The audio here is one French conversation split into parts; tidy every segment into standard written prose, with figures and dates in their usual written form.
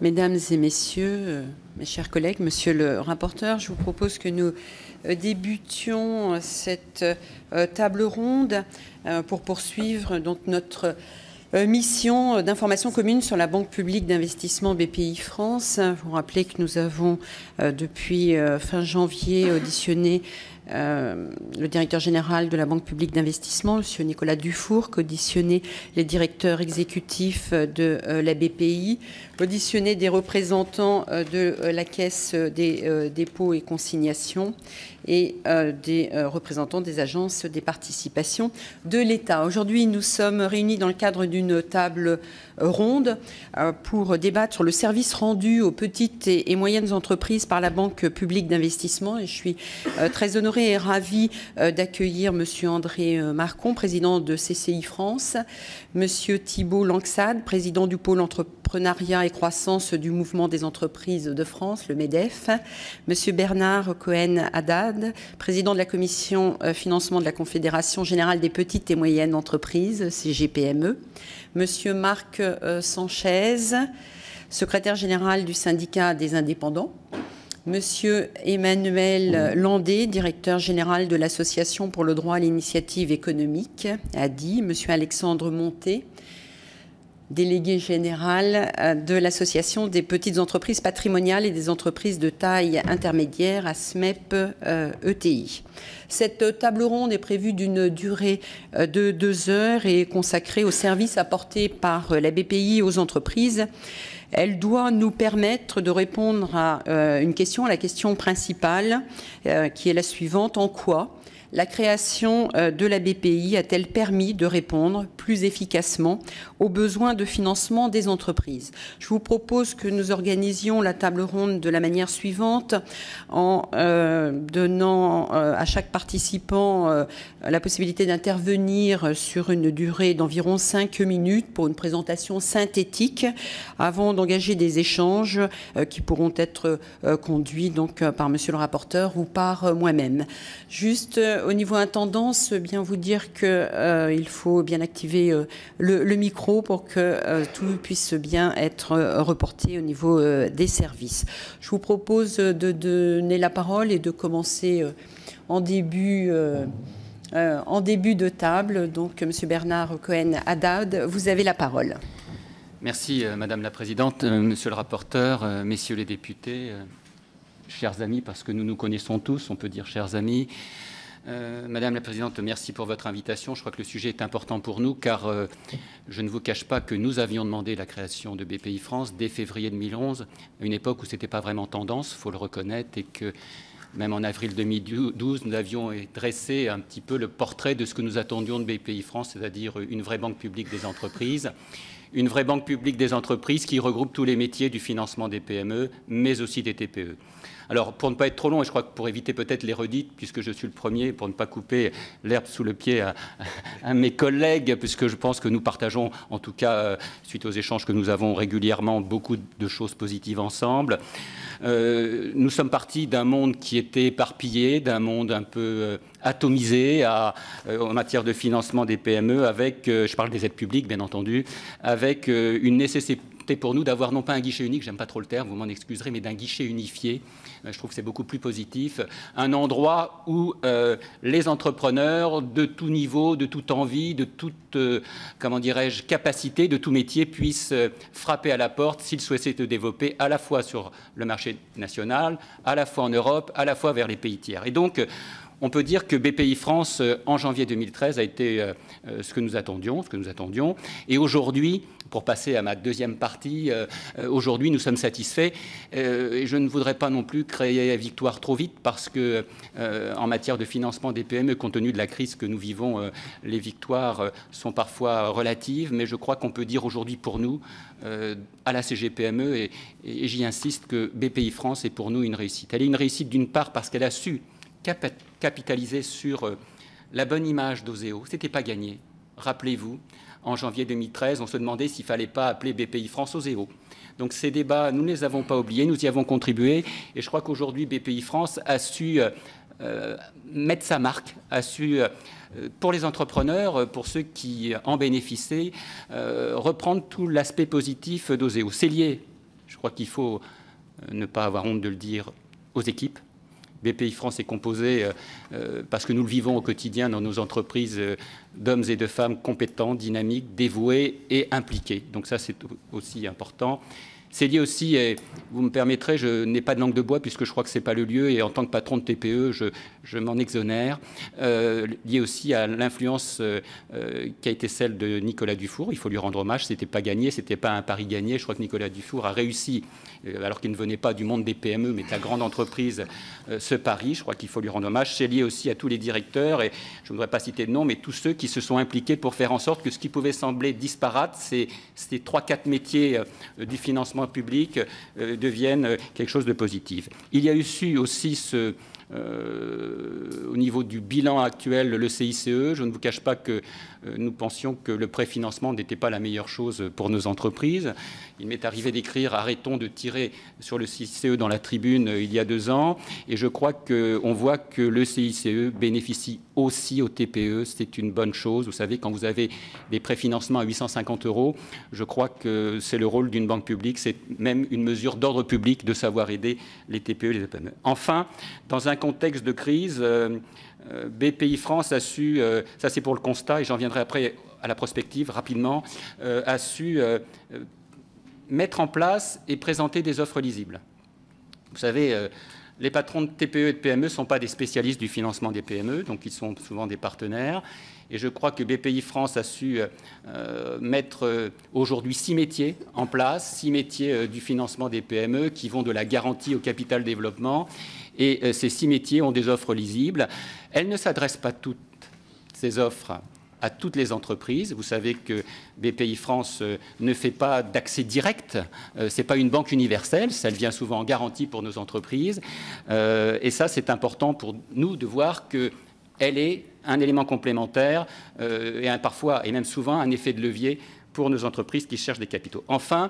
Mesdames et messieurs, mes chers collègues, monsieur le rapporteur, je vous propose que nous débutions cette table ronde pour poursuivre donc notre mission d'information commune sur la Banque publique d'investissement BPI France. Vous rappelez que nous avons depuis fin janvier auditionné le directeur général de la Banque publique d'investissement, M. Nicolas Dufour, auditionné les directeurs exécutifs de la BPI, auditionné des représentants de la Caisse des dépôts et consignations et des représentants des agences des participations de l'État. Aujourd'hui, nous sommes réunis dans le cadre d'une table ronde pour débattre sur le service rendu aux petites et moyennes entreprises par la Banque publique d'investissement. Et je suis très honorée et ravie d'accueillir M. André Marcon, président de CCI France, M. Thibault Langsade, président du pôle entrepreneuriat et croissance du mouvement des entreprises de France, le MEDEF, M. Bernard Cohen-Haddad, président de la commission financement de la Confédération générale des petites et moyennes entreprises, CGPME, M. Marc Sanchez, secrétaire général du syndicat des indépendants, Monsieur Emmanuel Landé, directeur général de l'Association pour le droit à l'initiative économique, ADI, Monsieur Alexandre Monté, délégué général de l'Association des petites entreprises patrimoniales et des entreprises de taille intermédiaire, ASMEP ETI. Cette table ronde est prévue d'une durée de 2 heures et est consacrée aux services apportés par la BPI aux entreprises. Elle doit nous permettre de répondre à une question, à la question principale, qui est la suivante. En quoi la création de la BPI a-t-elle permis de répondre plus efficacement aux besoins de financement des entreprises? Je vous propose que nous organisions la table ronde de la manière suivante, en donnant à chaque participant la possibilité d'intervenir sur une durée d'environ 5 minutes pour une présentation synthétique, avant d'engager des échanges qui pourront être conduits donc par monsieur le rapporteur ou par moi-même. Juste au niveau intendance, bien vous dire qu'il faut bien activer le micro pour que tout puisse bien être reporté au niveau des services. Je vous propose de donner la parole et de commencer en début de table. Donc, M. Bernard Cohen-Haddad, vous avez la parole. Merci, Madame la Présidente, Monsieur le rapporteur, Messieurs les députés, chers amis, parce que nous nous connaissons tous, on peut dire chers amis. Madame la Présidente, merci pour votre invitation. Je crois que le sujet est important pour nous car je ne vous cache pas que nous avions demandé la création de BPI France dès février 2011, à une époque où ce n'était pas vraiment tendance, il faut le reconnaître, et que même en avril 2012, nous avions dressé un petit peu le portrait de ce que nous attendions de BPI France, c'est-à-dire une vraie banque publique des entreprises. Une vraie banque publique des entreprises qui regroupe tous les métiers du financement des PME, mais aussi des TPE. Alors, pour ne pas être trop long, et je crois que pour éviter peut-être les redites, puisque je suis le premier, pour ne pas couper l'herbe sous le pied à mes collègues, puisque je pense que nous partageons, en tout cas, suite aux échanges que nous avons régulièrement, beaucoup de choses positives ensemble. Nous sommes partis d'un monde qui était éparpillé, d'un monde un peu atomisé en matière de financement des PME, avec, je parle des aides publiques, bien entendu, avec une nécessité pour nous d'avoir non pas un guichet unique, j'aime pas trop le terme, vous m'en excuserez, mais d'un guichet unifié. Je trouve que c'est beaucoup plus positif. Un endroit où les entrepreneurs de tout niveau, de toute envie, de toute, comment dirais-je, capacité, de tout métier puissent frapper à la porte s'ils souhaitent se développer à la fois sur le marché national, à la fois en Europe, à la fois vers les pays tiers. Et donc, on peut dire que BPI France, en janvier 2013, a été ce que nous attendions. Et aujourd'hui, pour passer à ma deuxième partie, aujourd'hui, nous sommes satisfaits. Et je ne voudrais pas non plus créer la victoire trop vite parce que, en matière de financement des PME, compte tenu de la crise que nous vivons, les victoires sont parfois relatives. Mais je crois qu'on peut dire aujourd'hui pour nous, à la CGPME, et j'y insiste, que BPI France est pour nous une réussite. Elle est une réussite d'une part parce qu'elle a su capitaliser sur la bonne image d'Oseo. Ce n'était pas gagné. Rappelez-vous, en janvier 2013, on se demandait s'il ne fallait pas appeler BPI France Oseo. Donc ces débats, nous ne les avons pas oubliés, nous y avons contribué. Et je crois qu'aujourd'hui, BPI France a su mettre sa marque, a su, pour les entrepreneurs, pour ceux qui en bénéficiaient, reprendre tout l'aspect positif d'Oseo. C'est lié. Je crois qu'il faut ne pas avoir honte de le dire aux équipes. BPI France est composé, parce que nous le vivons au quotidien dans nos entreprises, d'hommes et de femmes compétents, dynamiques, dévoués et impliqués. Donc ça, c'est aussi important. C'est lié aussi, et vous me permettrez, je n'ai pas de langue de bois puisque je crois que ce n'est pas le lieu, et en tant que patron de TPE, je m'en exonère, lié aussi à l'influence qui a été celle de Nicolas Dufour. Il faut lui rendre hommage, ce n'était pas gagné, ce n'était pas un pari gagné. Je crois que Nicolas Dufour a réussi, alors qu'il ne venait pas du monde des PME, mais de la grande entreprise, ce pari. Je crois qu'il faut lui rendre hommage. C'est lié aussi à tous les directeurs, et je ne voudrais pas citer de nom, mais tous ceux qui se sont impliqués pour faire en sorte que ce qui pouvait sembler disparate, ces 3-4 métiers du financement public deviennent quelque chose de positif. Il y a eu aussi au niveau du bilan actuel, le CICE. Je ne vous cache pas que nous pensions que le préfinancement n'était pas la meilleure chose pour nos entreprises. Il m'est arrivé d'écrire « Arrêtons de tirer sur le CICE » dans la tribune il y a 2 ans. Et je crois qu'on voit que le CICE bénéficie aussi aux TPE. C'est une bonne chose. Vous savez, quand vous avez des préfinancements à 850 €, je crois que c'est le rôle d'une banque publique. C'est même une mesure d'ordre public de savoir aider les TPE et les PME. Enfin, dans un contexte de crise, BPI France a su, ça c'est pour le constat, et j'en viendrai après à la prospective rapidement, a su mettre en place et présenter des offres lisibles. Vous savez, les patrons de TPE et de PME ne sont pas des spécialistes du financement des PME, donc ils sont souvent des partenaires. Et je crois que BPI France a su mettre aujourd'hui 6 métiers en place, 6 métiers du financement des PME qui vont de la garantie au capital développement. Et ces 6 métiers ont des offres lisibles. Elles ne s'adressent pas toutes, ces offres, à toutes les entreprises. Vous savez que BPI France ne fait pas d'accès direct. Ce n'est pas une banque universelle. Ça vient souvent en garantie pour nos entreprises. Et ça, c'est important pour nous de voir qu'elle est un élément complémentaire et parfois, et même souvent, un effet de levier pour nos entreprises qui cherchent des capitaux. Enfin,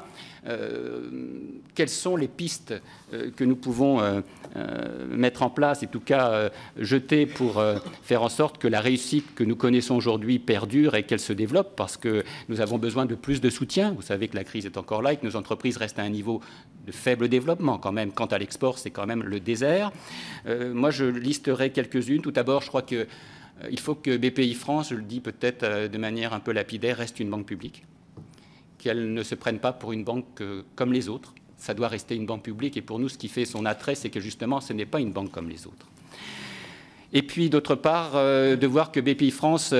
quelles sont les pistes que nous pouvons mettre en place, et en tout cas jeter pour faire en sorte que la réussite que nous connaissons aujourd'hui perdure et qu'elle se développe, parce que nous avons besoin de plus de soutien. Vous savez que la crise est encore là et que nos entreprises restent à un niveau de faible développement quand même. Quant à l'export, c'est quand même le désert. Moi, je listerai quelques-unes. Tout d'abord, je crois que il faut que BPI France, je le dis peut-être de manière un peu lapidaire, reste une banque publique, qu'elle ne se prenne pas pour une banque comme les autres. Ça doit rester une banque publique, et pour nous, ce qui fait son attrait, c'est que justement, ce n'est pas une banque comme les autres. Et puis, d'autre part, de voir que BPI France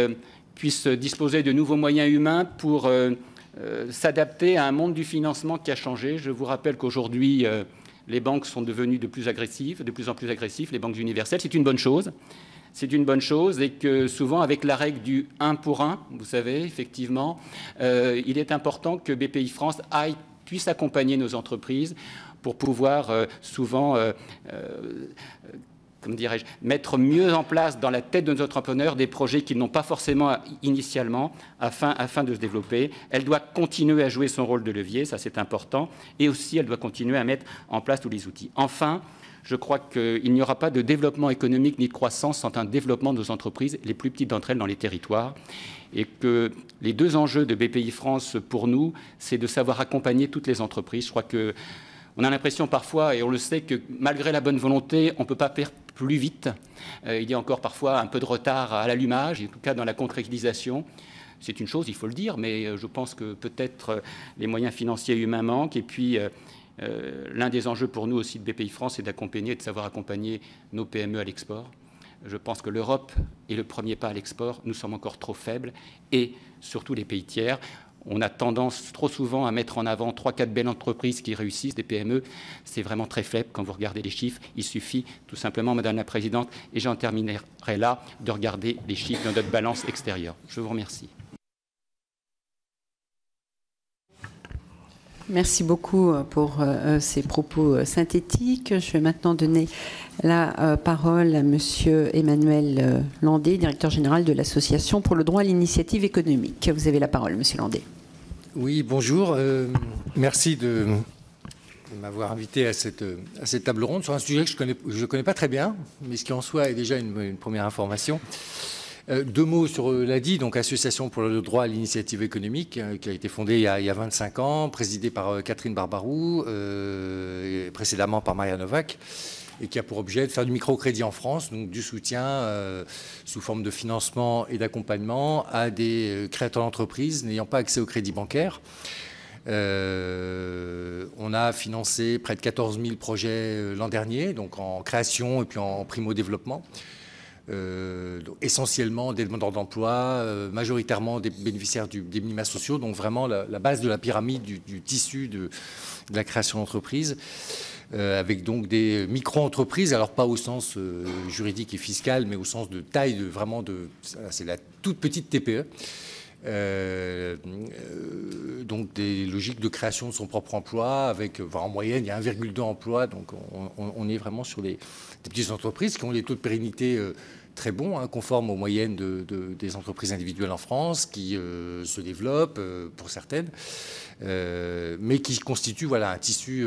puisse disposer de nouveaux moyens humains pour s'adapter à un monde du financement qui a changé. Je vous rappelle qu'aujourd'hui, les banques sont devenues de plus en plus agressives, les banques universelles. C'est une bonne chose. C'est une bonne chose, et que souvent, avec la règle du 1 pour 1, vous savez, effectivement, il est important que BPI France puisse accompagner nos entreprises pour pouvoir souvent, comment dirais-je, mettre mieux en place dans la tête de nos entrepreneurs des projets qu'ils n'ont pas forcément initialement afin de se développer. Elle doit continuer à jouer son rôle de levier, ça c'est important, et aussi elle doit continuer à mettre en place tous les outils. Enfin, je crois qu'il n'y aura pas de développement économique ni de croissance sans un développement de nos entreprises, les plus petites d'entre elles dans les territoires. Et que les 2 enjeux de BPI France pour nous, c'est de savoir accompagner toutes les entreprises. Je crois qu'on a l'impression parfois, et on le sait, que malgré la bonne volonté, on ne peut pas faire plus vite. Il y a encore parfois un peu de retard à l'allumage, en tout cas dans la concrétisation. C'est une chose, il faut le dire, mais je pense que peut-être les moyens financiers et humains manquent. Et puis, l'un des enjeux pour nous aussi de BPI France, c'est d'accompagner et de savoir accompagner nos PME à l'export. Je pense que l'Europe est le premier pas à l'export. Nous sommes encore trop faibles, et surtout les pays tiers. On a tendance trop souvent à mettre en avant 3-4 belles entreprises qui réussissent, des PME. C'est vraiment très faible quand vous regardez les chiffres. Il suffit tout simplement, Madame la Présidente, et j'en terminerai là, de regarder les chiffres de notre balance extérieure. Je vous remercie. Merci beaucoup pour ces propos synthétiques. Je vais maintenant donner la parole à Monsieur Emmanuel Landé, directeur général de l'Association pour le droit à l'initiative économique. Vous avez la parole, Monsieur Landé. Oui, bonjour. Merci de m'avoir invité à cette table ronde sur un sujet que je connais pas très bien, mais ce qui en soi est déjà une première information. Deux mots sur l'ADI, donc Association pour le droit à l'initiative économique, qui a été fondée il y a 25 ans, présidée par Catherine Barbarou, et précédemment par Maria Novak, et qui a pour objet de faire du microcrédit en France, donc du soutien sous forme de financement et d'accompagnement à des créateurs d'entreprises n'ayant pas accès au crédit bancaire. On a financé près de 14 000 projets l'an dernier, donc en création et puis en primo-développement. Essentiellement des demandeurs d'emploi, majoritairement des bénéficiaires des minima sociaux, donc vraiment la base de la pyramide du tissu de la création d'entreprise, avec donc des micro-entreprises, alors pas au sens juridique et fiscal, mais au sens de taille, c'est la toute petite TPE. Donc des logiques de création de son propre emploi, avec en moyenne il y a 1,2 emplois, donc on est vraiment sur des petites entreprises qui ont des taux de pérennité très bons, conformes aux moyennes des entreprises individuelles en France, qui se développent pour certaines, mais qui constituent un tissu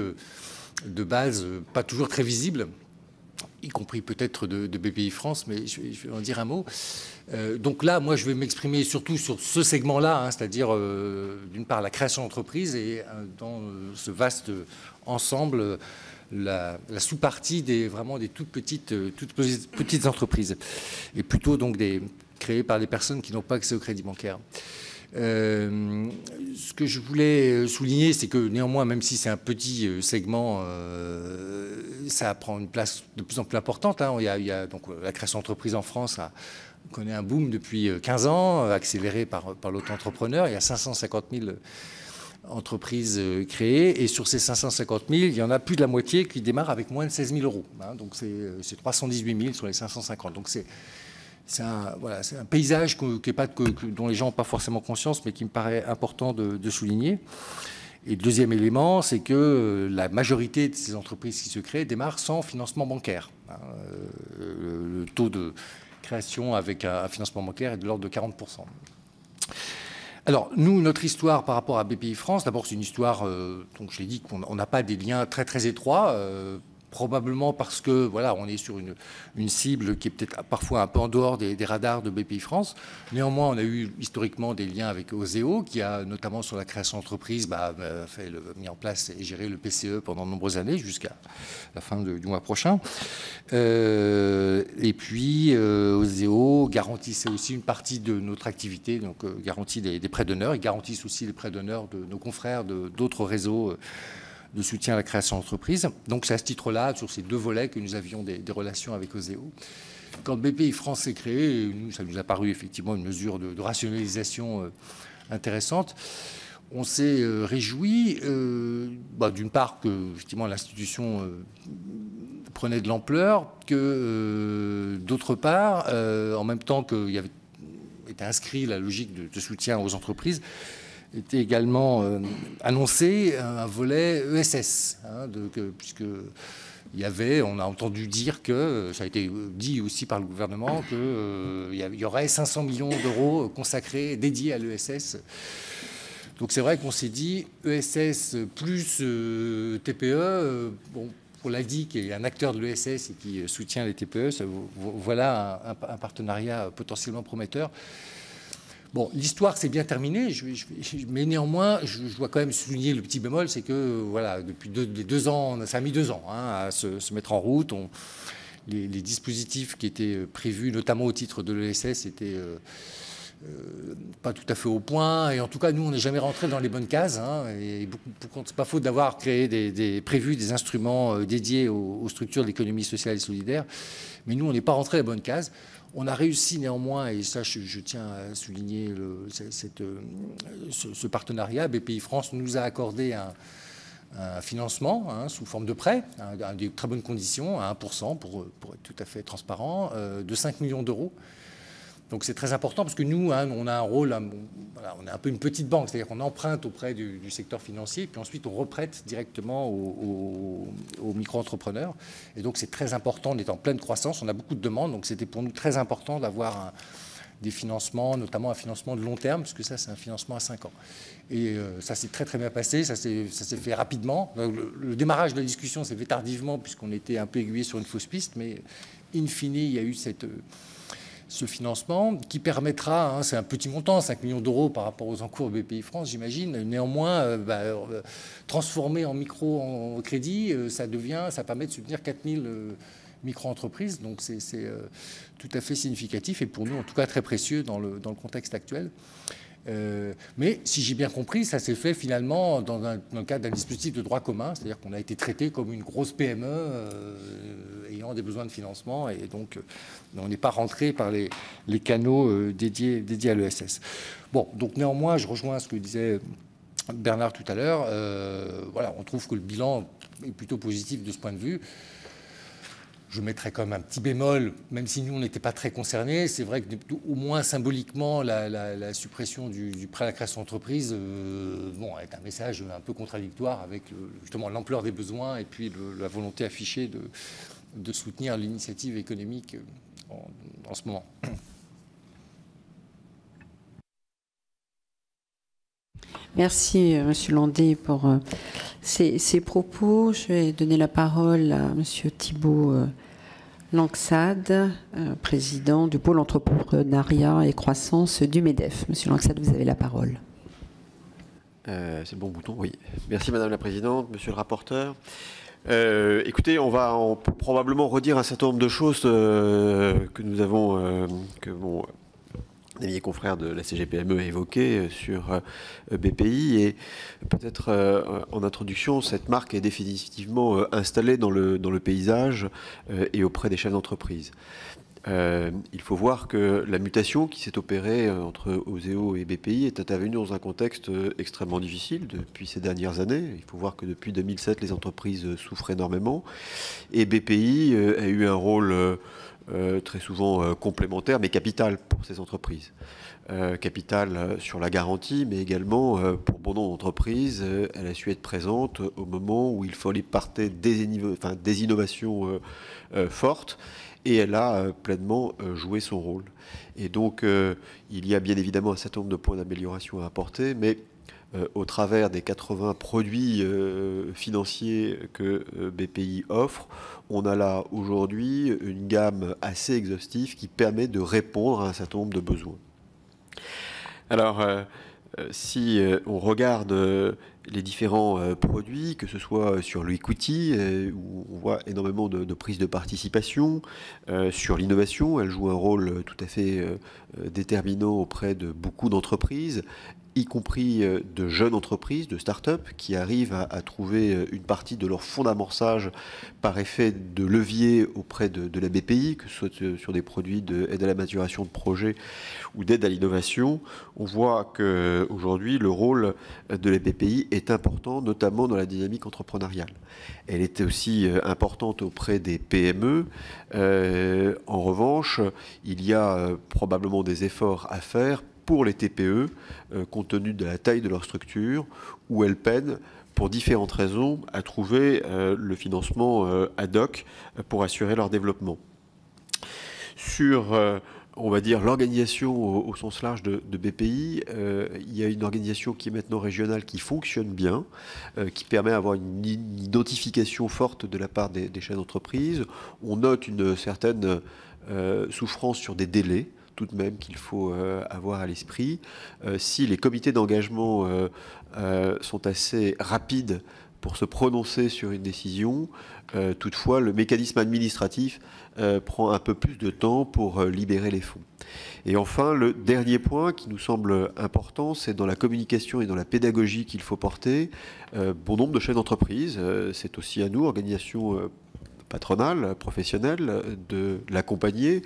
de base pas toujours très visible, y compris peut-être de BPI France, mais je vais en dire un mot. Donc là, moi, je vais m'exprimer surtout sur ce segment-là, c'est-à-dire, d'une part, la création d'entreprise et dans ce vaste ensemble, la sous-partie des toutes petites entreprises, et plutôt donc créées par des personnes qui n'ont pas accès au crédit bancaire. Ce que je voulais souligner, c'est que néanmoins, même si c'est un petit segment, ça prend une place de plus en plus importante. Il y a donc la création d'entreprise en France connaît un boom depuis 15 ans, accéléré par l'auto-entrepreneur. Il y a 550 000 entreprises créées, et sur ces 550 000, il y en a plus de la moitié qui démarrent avec moins de 16 000 euros. Donc c'est 318 000 sur les 550. Donc c'est un paysage dont les gens n'ont pas forcément conscience, mais qui me paraît important de souligner. Et le deuxième élément, c'est que la majorité de ces entreprises qui se créent démarrent sans financement bancaire. Le taux de création avec un financement bancaire est de l'ordre de 40%. Alors, nous, notre histoire par rapport à BPI France, d'abord, c'est une histoire, donc je l'ai dit, qu'on n'a pas des liens très, très étroits, probablement parce que, on est sur une cible qui est peut-être parfois un peu en dehors des radars de BPI France. Néanmoins, on a eu historiquement des liens avec Oseo, qui a, notamment sur la création d'entreprise, mis en place et géré le PCE pendant de nombreuses années, jusqu'à la fin du mois prochain. Et puis, Oseo garantissait aussi une partie de notre activité, donc garantit des prêts d'honneur. Ils garantissent aussi les prêts d'honneur de nos confrères d'autres réseaux de soutien à la création d'entreprise. Donc c'est à ce titre-là, sur ces deux volets, que nous avions des relations avec Oseo. Quand BPI France s'est créé, ça nous a paru effectivement une mesure de rationalisation intéressante. On s'est réjoui, d'une part, que effectivement l'institution prenait de l'ampleur, que d'autre part, en même temps qu'il y avait été inscrit la logique de soutien aux entreprises, était également annoncé un volet ESS, puisque on a entendu dire que, ça a été dit aussi par le gouvernement, qu'il y aurait 500 millions d'euros consacrés, dédiés à l'ESS. Donc c'est vrai qu'on s'est dit ESS plus TPE, pour l'ADI, qui est un acteur de l'ESS et qui soutient les TPE, voilà un partenariat potentiellement prometteur. Bon, l'histoire s'est bien terminée, mais néanmoins, je dois quand même souligner le petit bémol, c'est que depuis 2 ans, ça a mis 2 ans à se mettre en route. Les dispositifs qui étaient prévus, notamment au titre de l'ESS, étaient pas tout à fait au point. Et en tout cas, nous, on n'est jamais rentré dans les bonnes cases. Et c'est pas faute d'avoir créé prévu des instruments dédiés aux structures de l'économie sociale et solidaire. Mais nous, on n'est pas rentré dans les bonnes cases. On a réussi néanmoins, et ça je tiens à souligner ce partenariat. BPI France nous a accordé un financement sous forme de prêt, à des très bonnes conditions, à 1%, pour être tout à fait transparent, de 5 millions d'euros. Donc c'est très important parce que nous, on a un rôle, on est un peu une petite banque, c'est-à-dire qu'on emprunte auprès du secteur financier, puis ensuite on reprête directement aux micro-entrepreneurs. Et donc c'est très important, on est en pleine croissance, on a beaucoup de demandes, donc c'était pour nous très important d'avoir des financements, notamment un financement de long terme, puisque ça c'est un financement à 5 ans. Et ça s'est très très bien passé, ça s'est fait rapidement. Le démarrage de la discussion s'est fait tardivement, puisqu'on était un peu aiguillé sur une fausse piste, mais in fine, il y a eu ce financement qui permettra, c'est un petit montant, 5 millions d'euros par rapport aux encours BPI France, j'imagine, néanmoins, transformé en micro-crédit, ça permet de soutenir 4000 micro-entreprises, donc c'est tout à fait significatif et pour nous, en tout cas, très précieux dans le contexte actuel. Mais si j'ai bien compris, ça s'est fait finalement dans le cadre d'un dispositif de droit commun, c'est-à-dire qu'on a été traité comme une grosse PME ayant des besoins de financement et donc on n'est pas rentré par les canaux dédiés à l'ESS. Bon, donc néanmoins, je rejoins ce que disait Bernard tout à l'heure. Voilà, on trouve que le bilan est plutôt positif de ce point de vue. Je mettrais quand même un petit bémol, même si nous, on n'était pas très concernés. C'est vrai qu'au moins symboliquement, la suppression du prêt à la création d'entreprise est un message un peu contradictoire avec justement l'ampleur des besoins et puis la volonté affichée de soutenir l'initiative économique en ce moment. Merci, Monsieur Landé, pour ces propos. Je vais donner la parole à Monsieur Thibault Langsad, président du pôle entrepreneuriat et croissance du MEDEF. Monsieur Langsad, vous avez la parole. C'est le bon bouton, oui. Merci, Madame la Présidente, Monsieur le rapporteur. Écoutez, on va probablement redire un certain nombre de choses que nous avons, que mon ami et confrère de la CGPME a évoqué sur BPI. Et peut-être en introduction, cette marque est définitivement installée dans le paysage et auprès des chefs d'entreprise. Il faut voir que la mutation qui s'est opérée entre Oseo et BPI est intervenue dans un contexte extrêmement difficile depuis ces dernières années. Il faut voir que depuis 2007, les entreprises souffrent énormément. Et BPI a eu un rôle très souvent complémentaire, mais capital pour ces entreprises. Capital sur la garantie, mais également pour bon nombre d'entreprises, elle a su être présente au moment où il fallait porter des innovations fortes, et elle a pleinement joué son rôle. Et donc, il y a bien évidemment un certain nombre de points d'amélioration à apporter, mais au travers des 80 produits financiers que BPI offre, on a là aujourd'hui une gamme assez exhaustive qui permet de répondre à un certain nombre de besoins. Alors, si on regarde les différents produits, que ce soit sur l'equity, où on voit énormément de prise de participation, sur l'innovation, elle joue un rôle tout à fait déterminant auprès de beaucoup d'entreprises, y compris de jeunes entreprises, de start-up, qui arrivent à trouver une partie de leur fonds d'amorçage par effet de levier auprès de la BPI, que ce soit sur des produits d'aide à la maturation de projets ou d'aide à l'innovation. On voit qu'aujourd'hui, le rôle de la BPI est important, notamment dans la dynamique entrepreneuriale. Elle était aussi importante auprès des PME. En revanche, il y a probablement des efforts à faire pour les TPE, compte tenu de la taille de leur structure, où elles peinent, pour différentes raisons, à trouver le financement ad hoc pour assurer leur développement. Sur, on va dire, l'organisation au sens large de BPI, il y a une organisation qui est maintenant régionale, qui fonctionne bien, qui permet d'avoir une identification forte de la part des chefs d'entreprise. On note une certaine souffrance sur des délais, tout de même qu'il faut avoir à l'esprit. Si les comités d'engagement sont assez rapides pour se prononcer sur une décision, toutefois le mécanisme administratif prend un peu plus de temps pour libérer les fonds. Et enfin, le dernier point qui nous semble important, c'est dans la communication et dans la pédagogie qu'il faut porter. Bon nombre de chefs d'entreprise, c'est aussi à nous, organisation patronale, professionnelle, de l'accompagner,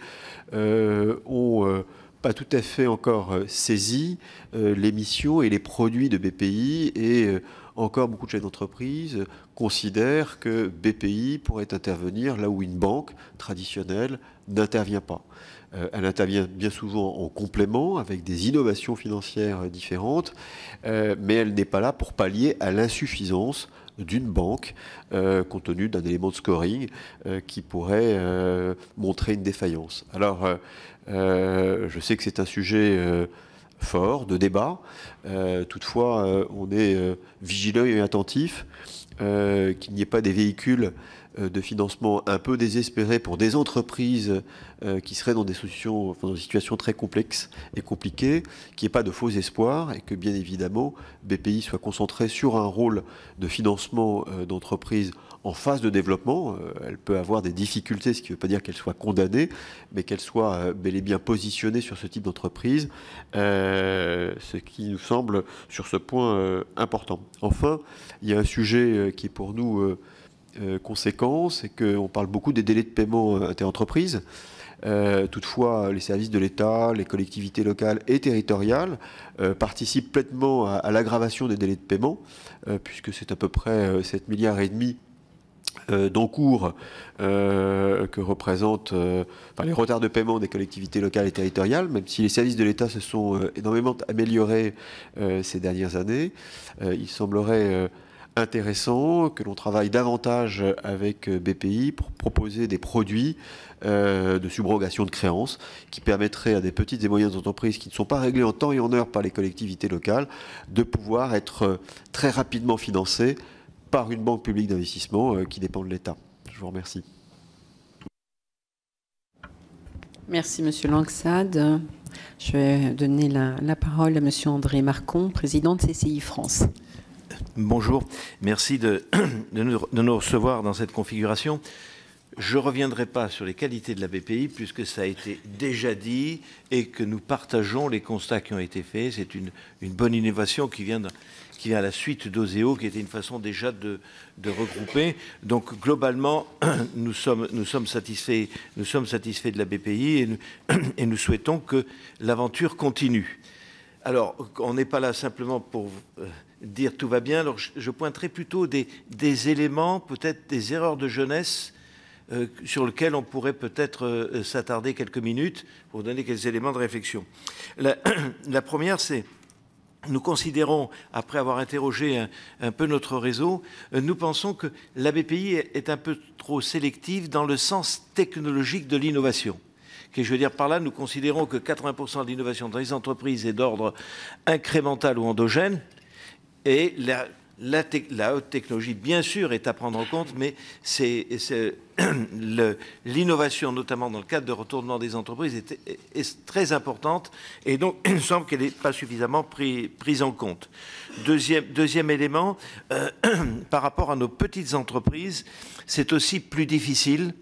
ont pas tout à fait encore saisi les missions et les produits de BPI, et encore beaucoup de chefs d'entreprise considèrent que BPI pourrait intervenir là où une banque traditionnelle n'intervient pas. Elle intervient bien souvent en complément avec des innovations financières différentes, mais elle n'est pas là pour pallier à l'insuffisance d'une banque, compte tenu d'un élément de scoring qui pourrait montrer une défaillance. Alors, je sais que c'est un sujet fort, de débat. Toutefois, on est vigilant et attentif qu'il n'y ait pas des véhicules de financement un peu désespérés pour des entreprises qui seraient dans des situations très complexes et compliquées, qu'il n'y ait pas de faux espoirs et que bien évidemment BPI soit concentré sur un rôle de financement d'entreprises en phase de développement. Elle peut avoir des difficultés, ce qui ne veut pas dire qu'elle soit condamnée, mais qu'elle soit bel et bien positionnée sur ce type d'entreprise, ce qui nous semble sur ce point important. Enfin, il y a un sujet qui est pour nous conséquent, c'est qu'on parle beaucoup des délais de paiement interentreprises. Toutefois, les services de l'État, les collectivités locales et territoriales participent pleinement à l'aggravation des délais de paiement, puisque c'est à peu près 7,5 milliards d'encours que représentent les retards de paiement des collectivités locales et territoriales, même si les services de l'État se sont énormément améliorés ces dernières années. Il semblerait intéressant que l'on travaille davantage avec BPI pour proposer des produits de subrogation de créances qui permettraient à des petites et moyennes entreprises qui ne sont pas réglées en temps et en heure par les collectivités locales de pouvoir être très rapidement financées par une banque publique d'investissement qui dépend de l'État. Je vous remercie. Merci, Monsieur Langsad. Je vais donner la parole à Monsieur André Marcon, président de CCI France. Bonjour, merci de nous recevoir dans cette configuration. Je ne reviendrai pas sur les qualités de la BPI puisque ça a été déjà dit et que nous partageons les constats qui ont été faits. C'est une bonne innovation qui vient à la suite d'Oseo, qui était une façon déjà de regrouper. Donc globalement, nous sommes satisfaits de la BPI et nous souhaitons que l'aventure continue. Alors, on n'est pas là simplement pour dire tout va bien. Alors, je pointerai plutôt des éléments, peut-être des erreurs de jeunesse sur lesquels on pourrait peut-être s'attarder quelques minutes pour donner quelques éléments de réflexion. La première, c'est nous considérons, après avoir interrogé un peu notre réseau, nous pensons que la BPI est un peu trop sélective dans le sens technologique de l'innovation. Je veux dire par là, nous considérons que 80% de l'innovation dans les entreprises est d'ordre incrémental ou endogène, et la haute technologie, bien sûr, est à prendre en compte, mais l'innovation, notamment dans le cadre de retournement des entreprises, est très importante, et donc il me semble qu'elle n'est pas suffisamment prise en compte. Deuxième élément, par rapport à nos petites entreprises, c'est aussi plus difficile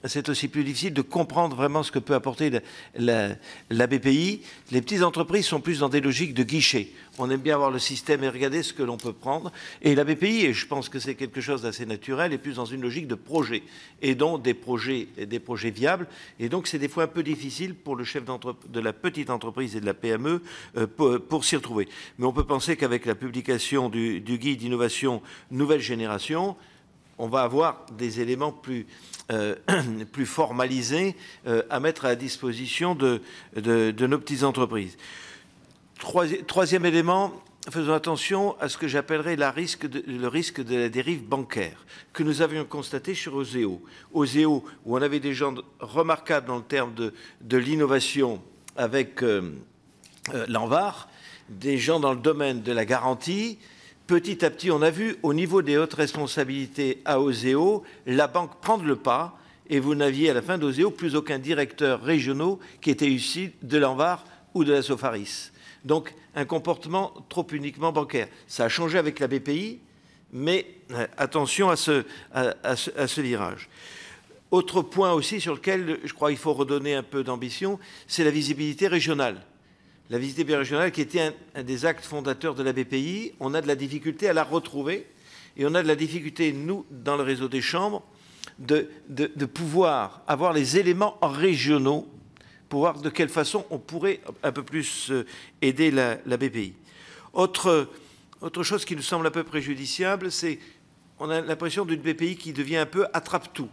de comprendre vraiment ce que peut apporter la BPI. Les petites entreprises sont plus dans des logiques de guichet. On aime bien avoir le système et regarder ce que l'on peut prendre. Et la BPI, et je pense que c'est quelque chose d'assez naturel, est plus dans une logique de projet, et donc des projets viables. Et donc c'est des fois un peu difficile pour le chef de la petite entreprise et de la PME pour s'y retrouver. Mais on peut penser qu'avec la publication du guide d'innovation nouvelle génération, on va avoir des éléments plus formalisés à mettre à la disposition de nos petites entreprises. Troisième élément, faisons attention à ce que j'appellerais le risque de la dérive bancaire que nous avions constaté sur Oseo. Oseo, où on avait des gens remarquables dans le terme de l'innovation avec l'ANVAR, des gens dans le domaine de la garantie. Petit à petit, on a vu au niveau des hautes responsabilités à Oseo, la banque prendre le pas, et vous n'aviez à la fin d'Oseo plus aucun directeur régional qui était issu de l'ANVAR ou de la Sofaris. Donc un comportement trop uniquement bancaire. Ça a changé avec la BPI, mais attention à ce virage. Autre point aussi sur lequel je crois qu'il faut redonner un peu d'ambition, c'est la visibilité régionale. La visibilité régionale qui était un des actes fondateurs de la BPI, on a de la difficulté à la retrouver et on a de la difficulté, nous, dans le réseau des chambres, de pouvoir avoir les éléments régionaux pour voir de quelle façon on pourrait un peu plus aider la BPI. Autre chose qui nous semble un peu préjudiciable, c'est qu'on a l'impression d'une BPI qui devient un peu attrape-tout.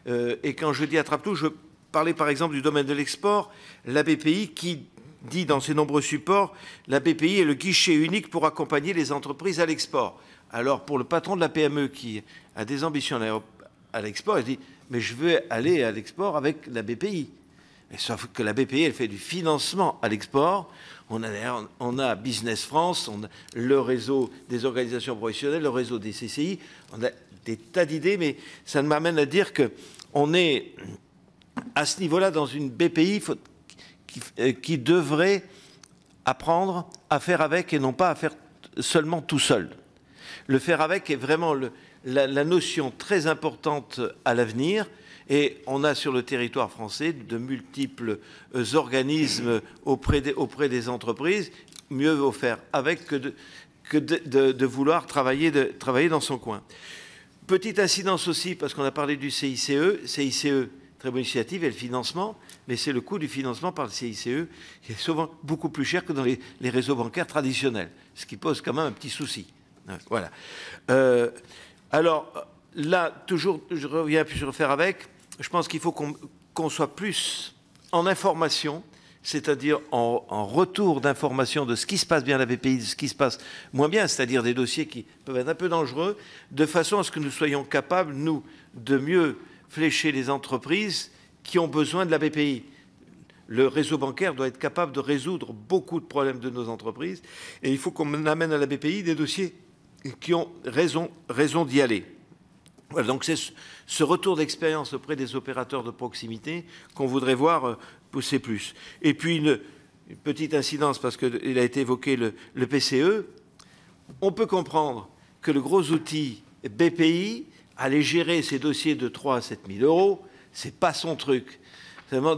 Et quand je dis attrape-tout, je parlais par exemple du domaine de l'export, la BPI qui dit dans ses nombreux supports, la BPI est le guichet unique pour accompagner les entreprises à l'export. Alors pour le patron de la PME qui a des ambitions à l'export, il dit « mais je veux aller à l'export avec la BPI ». sauf que la BPI, elle fait du financement à l'export. On a Business France, on a le réseau des organisations professionnelles, le réseau des CCI, on a des tas d'idées, mais ça m'amène à dire qu'on est à ce niveau-là dans une BPI qui devrait apprendre à faire avec et non pas à faire seulement tout seul. Le faire avec est vraiment la notion très importante à l'avenir. Et on a sur le territoire français de multiples organismes auprès des entreprises. Mieux vaut faire avec que de vouloir travailler dans son coin. Petite incidence aussi, parce qu'on a parlé du CICE. CICE, très bonne initiative, et le financement, mais c'est le coût du financement par le CICE qui est souvent beaucoup plus cher que dans les réseaux bancaires traditionnels, ce qui pose quand même un petit souci. Voilà. Alors, là, toujours, je reviens sur le faire avec. Je pense qu'il faut qu'on soit plus en information, c'est-à-dire en retour d'information de ce qui se passe bien à la BPI, de ce qui se passe moins bien, c'est-à-dire des dossiers qui peuvent être un peu dangereux, de façon à ce que nous soyons capables, nous, de mieux flécher les entreprises qui ont besoin de la BPI. Le réseau bancaire doit être capable de résoudre beaucoup de problèmes de nos entreprises, et il faut qu'on amène à la BPI des dossiers qui ont raison d'y aller. Voilà, donc c'est ce retour d'expérience auprès des opérateurs de proximité qu'on voudrait voir pousser plus. Et puis une petite incidence, parce qu'il a été évoqué le PCE, on peut comprendre que le gros outil BPI, aller gérer ces dossiers de 3 à 7 000 euros, c'est pas son truc. Vraiment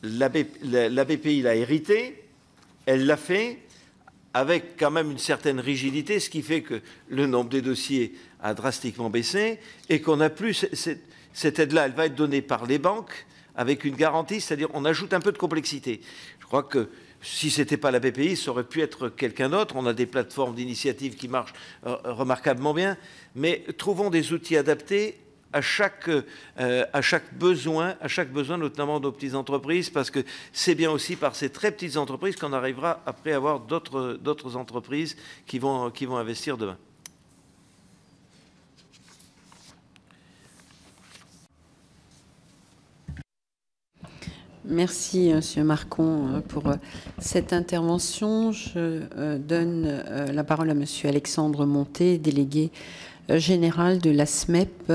la BPI l'a hérité, elle l'a fait, avec quand même une certaine rigidité, ce qui fait que le nombre des dossiers a drastiquement baissé et qu'on n'a plus cette aide-là. Elle va être donnée par les banques avec une garantie, c'est-à-dire on ajoute un peu de complexité. Je crois que si ce n'était pas la BPI, ça aurait pu être quelqu'un d'autre. On a des plateformes d'initiative qui marchent remarquablement bien, mais trouvons des outils adaptés à chaque besoin, notamment nos petites entreprises, parce que c'est bien aussi par ces très petites entreprises qu'on arrivera après à avoir d'autres entreprises qui vont investir demain. Merci, M. Marcon, pour cette intervention. Je donne la parole à M. Alexandre Monté, délégué général de la SMEP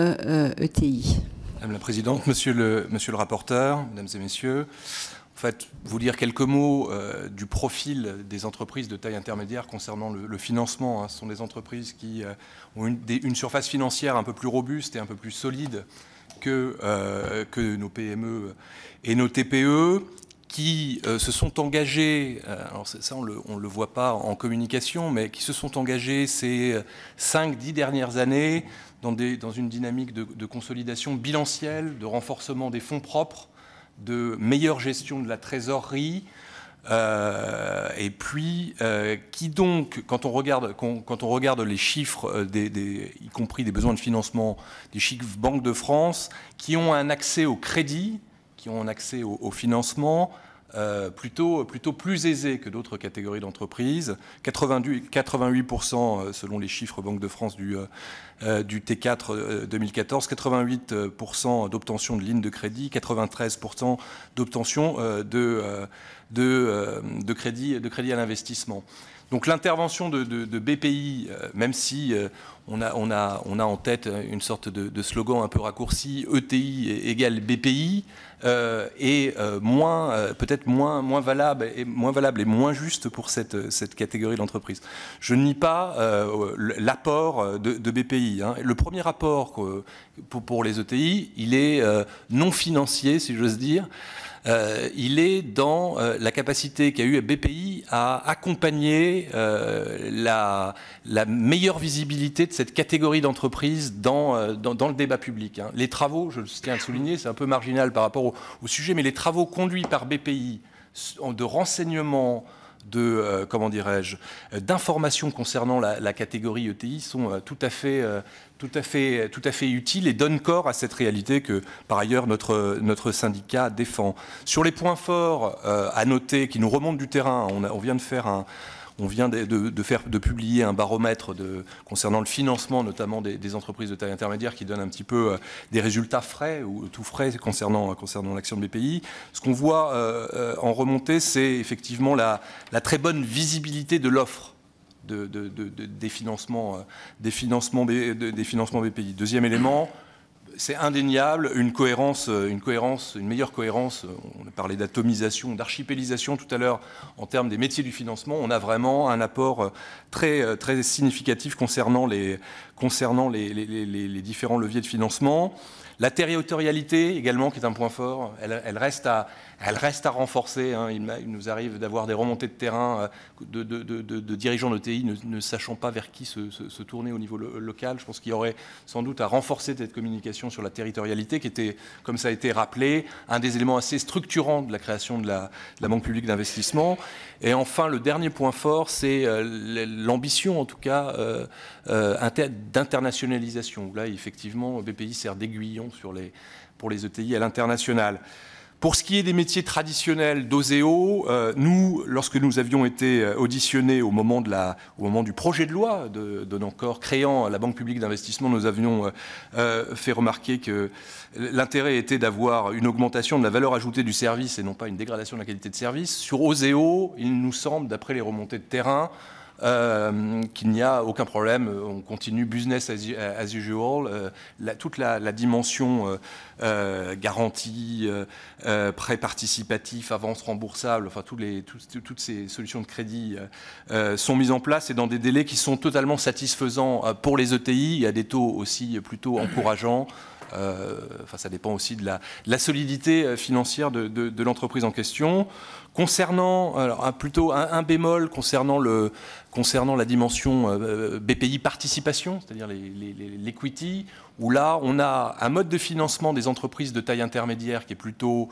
ETI. Madame la Présidente, Monsieur le rapporteur, Mesdames et Messieurs, en fait, vous dire quelques mots du profil des entreprises de taille intermédiaire concernant le financement. Ce sont des entreprises qui ont une surface financière un peu plus robuste et un peu plus solide que nos PME et nos TPE, qui se sont engagés, alors ça on ne le voit pas en communication, mais qui se sont engagés ces 5-10 dernières années dans une dynamique de consolidation bilancielle, de renforcement des fonds propres, de meilleure gestion de la trésorerie, et puis qui donc, quand on regarde les chiffres, y compris des besoins de financement des chiffres Banque de France, qui ont un accès au crédit, qui ont un accès au financement plutôt plus aisé que d'autres catégories d'entreprises. 88% selon les chiffres Banque de France du T4 2014, 88% d'obtention de lignes de crédit, 93% d'obtention de crédit à l'investissement. Donc l'intervention de BPI, même si on a en tête une sorte de slogan un peu raccourci, ETI égale BPI, est peut-être moins valable et moins juste pour cette catégorie d'entreprise. Je ne nie pas l'apport de BPI. Le premier apport pour les ETI, il est non financier, si j'ose dire. Il est dans la capacité qu'a eu BPI à accompagner la meilleure visibilité de cette catégorie d'entreprises dans le débat public. Les travaux, je tiens à le souligner, c'est un peu marginal par rapport au sujet, mais les travaux conduits par BPI de renseignement, d'informations concernant la catégorie ETI sont tout à fait utiles et donnent corps à cette réalité que, par ailleurs, notre syndicat défend. Sur les points forts à noter, qui nous remontent du terrain, on vient de faire On vient de publier un baromètre concernant le financement, notamment des entreprises de taille intermédiaire, qui donne un petit peu des résultats frais, ou tout frais, concernant l'action de BPI. Ce qu'on voit en remontée, c'est effectivement la très bonne visibilité de l'offre des financements BPI. Deuxième élément, c'est indéniable, une meilleure cohérence. On a parlé d'atomisation, d'archipélisation tout à l'heure en termes des métiers du financement. On a vraiment un apport très, très significatif concernant les différents leviers de financement. La territorialité également, qui est un point fort, elle reste à renforcer. Hein. Il nous arrive d'avoir des remontées de terrain de dirigeants de TI ne sachant pas vers qui se tourner au niveau local. Je pense qu'il y aurait sans doute à renforcer cette communication sur la territorialité, qui était, comme ça a été rappelé, un des éléments assez structurants de la création de la Banque publique d'investissement. Et enfin, le dernier point fort, c'est l'ambition, en tout cas, d'internationalisation. Là, effectivement, BPI sert d'aiguillon pour les ETI à l'international. Pour ce qui est des métiers traditionnels d'Oseo, nous, lorsque nous avions été auditionnés au moment du projet de loi créant la Banque publique d'investissement, nous avions fait remarquer que l'intérêt était d'avoir une augmentation de la valeur ajoutée du service et non pas une dégradation de la qualité de service. Sur Oseo, il nous semble, d'après les remontées de terrain, qu'il n'y a aucun problème, on continue business as usual, toute la dimension garantie, prêt participatif, avance remboursable, enfin toutes ces solutions de crédit sont mises en place et dans des délais qui sont totalement satisfaisants pour les ETI. Il y a des taux aussi plutôt encourageants. Ça dépend aussi de la solidité financière de l'entreprise en question. Concernant, plutôt un bémol concernant la dimension BPI participation, c'est-à-dire l'equity, où là, on a un mode de financement des entreprises de taille intermédiaire qui est plutôt,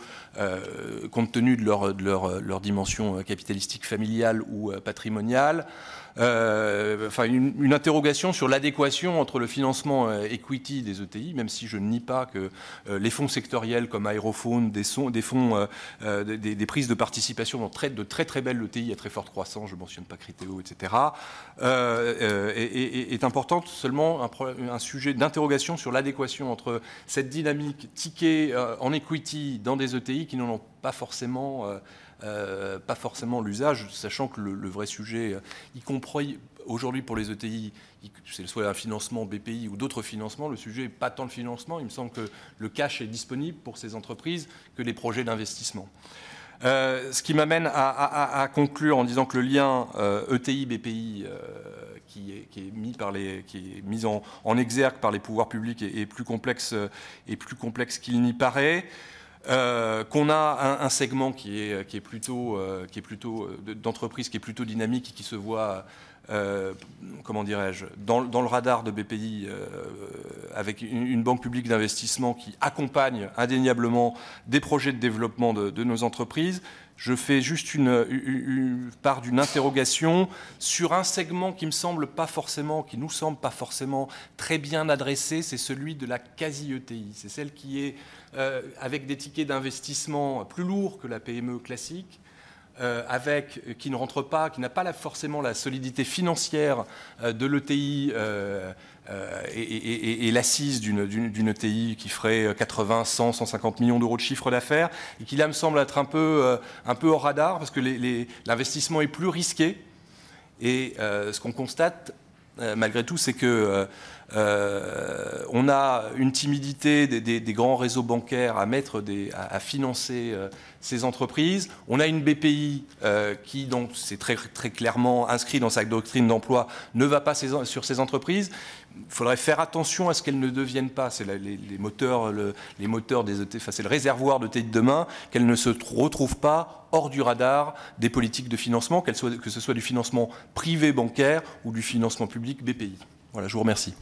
compte tenu de leur dimension capitalistique familiale ou patrimoniale, une interrogation sur l'adéquation entre le financement equity des ETI, même si je ne nie pas que les fonds sectoriels comme Aérophone, des prises de participation dans de très très belles ETI à très forte croissance, je ne mentionne pas Criteo, etc., est importante. Seulement un sujet d'interrogation sur l'adéquation entre cette dynamique ticket en equity dans des ETI qui n'en ont pas forcément l'usage, sachant que le vrai sujet, y compris aujourd'hui pour les ETI, c'est soit un financement BPI ou d'autres financements, le sujet n'est pas tant le financement, il me semble que le cash est disponible pour ces entreprises que les projets d'investissement. Ce qui m'amène à conclure en disant que le lien ETI-BPI qui est mis en exergue par les pouvoirs publics est plus complexe qu'il n'y paraît. Qu'on a un segment qui est plutôt d'entreprise qui est plutôt dynamique et qui se voit comment dirais-je dans le radar de BPI avec une banque publique d'investissement qui accompagne indéniablement des projets de développement de nos entreprises. Je fais juste une part d'une interrogation sur un segment qui nous semble pas forcément très bien adressé, c'est celui de la quasi-ETI. C'est celle qui est avec des tickets d'investissement plus lourds que la PME classique, qui ne rentre pas, qui n'a pas forcément la solidité financière de l'ETI et l'assise d'une ETI qui ferait 80, 100, 150 millions d'euros de chiffre d'affaires et qui là me semble être un peu au radar parce que l'investissement est plus risqué et ce qu'on constate malgré tout c'est que on a une timidité des grands réseaux bancaires à financer ces entreprises. On a une BPI qui, donc, c'est très, très clairement inscrit dans sa doctrine d'emploi, ne va pas sur ces entreprises. Il faudrait faire attention à ce qu'elles ne deviennent pas, c'est les moteurs des ETI, c'est le réservoir d'ETI de demain, qu'elles ne se retrouvent pas hors du radar des politiques de financement, que ce soit du financement privé bancaire ou du financement public BPI. Voilà, je vous remercie.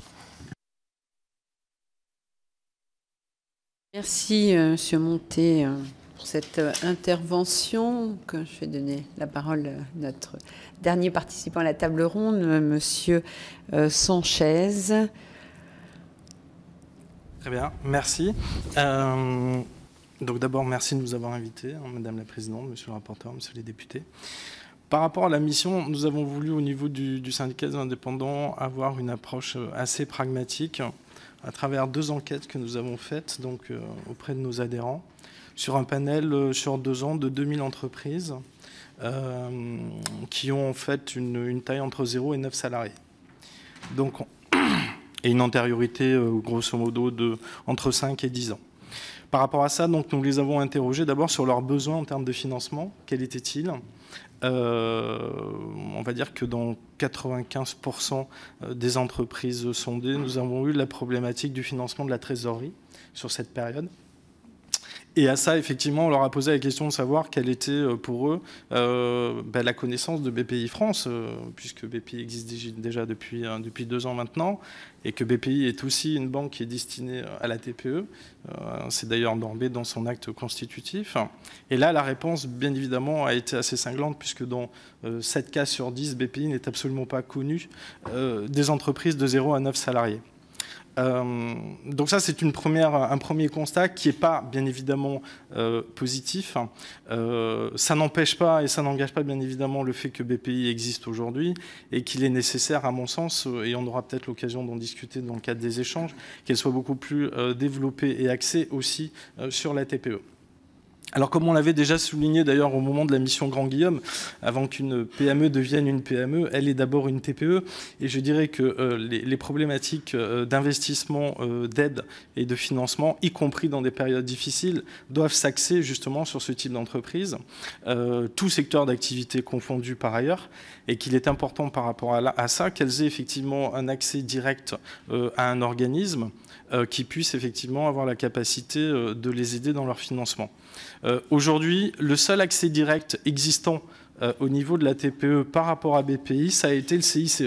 Merci, M. Monté, pour cette intervention. Je vais donner la parole à notre dernier participant à la table ronde, M. Sanchez. Très bien, merci. Donc d'abord, merci de nous avoir invités, Madame la Présidente, Monsieur le rapporteur, Messieurs les députés. Par rapport à la mission, nous avons voulu au niveau du syndicat des indépendants avoir une approche assez pragmatique à travers 2 enquêtes que nous avons faites donc, auprès de nos adhérents sur un panel sur 2 ans de 2000 entreprises qui ont en fait une taille entre 0 et 9 salariés. Donc, et une antériorité grosso modo entre 5 et 10 ans. Par rapport à ça, donc, nous les avons interrogés d'abord sur leurs besoins en termes de financement. Quel était-il ? On va dire que dans 95% des entreprises sondées, nous avons eu la problématique du financement de la trésorerie sur cette période. Et à ça, effectivement, on leur a posé la question de savoir quelle était pour eux la connaissance de BPI France, puisque BPI existe déjà depuis 2 ans maintenant, et que BPI est aussi une banque qui est destinée à la TPE. C'est d'ailleurs normé dans son acte constitutif. Et là, la réponse, bien évidemment, a été assez cinglante, puisque dans 7 cas sur 10, BPI n'est absolument pas connu des entreprises de 0 à 9 salariés. Donc ça, c'est un premier constat qui n'est pas, bien évidemment, positif. Ça n'empêche pas et ça n'engage pas, bien évidemment, le fait que BPI existe aujourd'hui et qu'il est nécessaire, à mon sens, et on aura peut-être l'occasion d'en discuter dans le cadre des échanges, qu'elle soit beaucoup plus développée et axée aussi sur la TPE. Alors, comme on l'avait déjà souligné d'ailleurs au moment de la mission Grand Guillaume, avant qu'une PME devienne une PME, elle est d'abord une TPE. Et je dirais que les problématiques d'investissement, d'aide et de financement, y compris dans des périodes difficiles, doivent s'axer justement sur ce type d'entreprise, tout secteur d'activité confondu par ailleurs, et qu'il est important par rapport à ça qu'elles aient effectivement un accès direct à un organisme qui puisse effectivement avoir la capacité de les aider dans leur financement. Aujourd'hui, le seul accès direct existant au niveau de la TPE par rapport à BPI, ça a été le CICE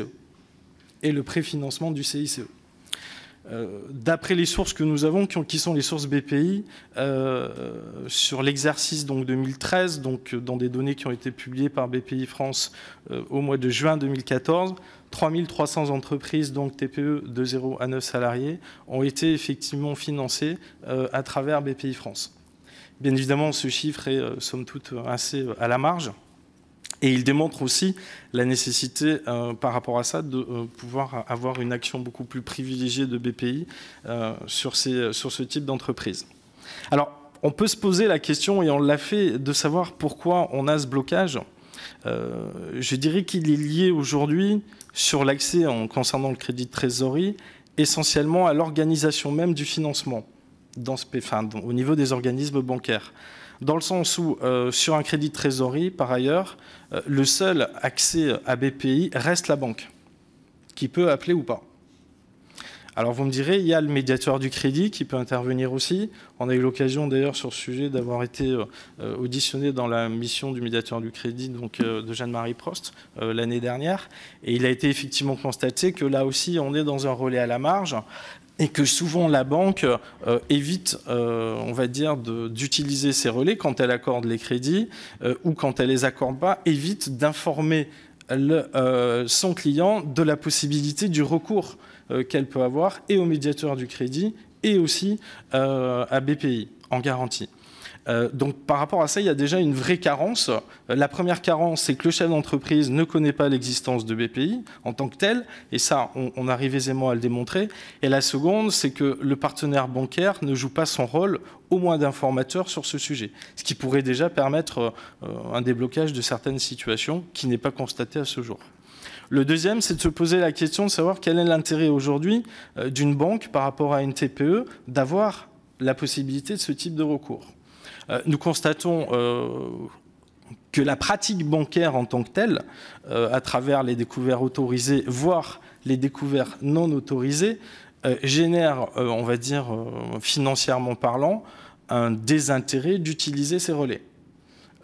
et le préfinancement du CICE. D'après les sources que nous avons, qui sont les sources BPI, sur l'exercice 2013, donc dans des données qui ont été publiées par BPI France au mois de juin 2014, 3300 entreprises, donc TPE de 0 à 9 salariés, ont été effectivement financées à travers BPI France. Bien évidemment, ce chiffre est, somme toute, assez à la marge. Et il démontre aussi la nécessité, par rapport à ça, de pouvoir avoir une action beaucoup plus privilégiée de BPI sur ce type d'entreprise. Alors, on peut se poser la question, et on l'a fait, de savoir pourquoi on a ce blocage. Je dirais qu'il est lié aujourd'hui, sur l'accès concernant le crédit de trésorerie, essentiellement à l'organisation même du financement au niveau des organismes bancaires. Dans le sens où, sur un crédit de trésorerie, par ailleurs, le seul accès à BPI reste la banque, qui peut appeler ou pas. Alors vous me direz, il y a le médiateur du crédit qui peut intervenir aussi. On a eu l'occasion d'ailleurs sur ce sujet d'avoir été auditionné dans la mission du médiateur du crédit donc, de Jeanne-Marie Prost l'année dernière. Et il a été effectivement constaté que là aussi on est dans un relais à la marge et que souvent la banque évite, on va dire, d'utiliser ces relais quand elle accorde les crédits ou quand elle les accorde pas, évite d'informer son client de la possibilité du recours qu'elle peut avoir et au médiateur du crédit et aussi à BPI en garantie. Donc par rapport à ça, il y a déjà une vraie carence. La première carence, c'est que le chef d'entreprise ne connaît pas l'existence de BPI en tant que tel, et ça, on arrive aisément à le démontrer. Et la seconde, c'est que le partenaire bancaire ne joue pas son rôle, au moins d'informateur, sur ce sujet, ce qui pourrait déjà permettre un déblocage de certaines situations qui n'est pas constaté à ce jour. Le deuxième, c'est de se poser la question de savoir quel est l'intérêt aujourd'hui d'une banque par rapport à une TPE d'avoir la possibilité de ce type de recours. Nous constatons que la pratique bancaire en tant que telle, à travers les découverts autorisés, voire les découverts non autorisés, génère, on va dire, financièrement parlant, un désintérêt d'utiliser ces relais.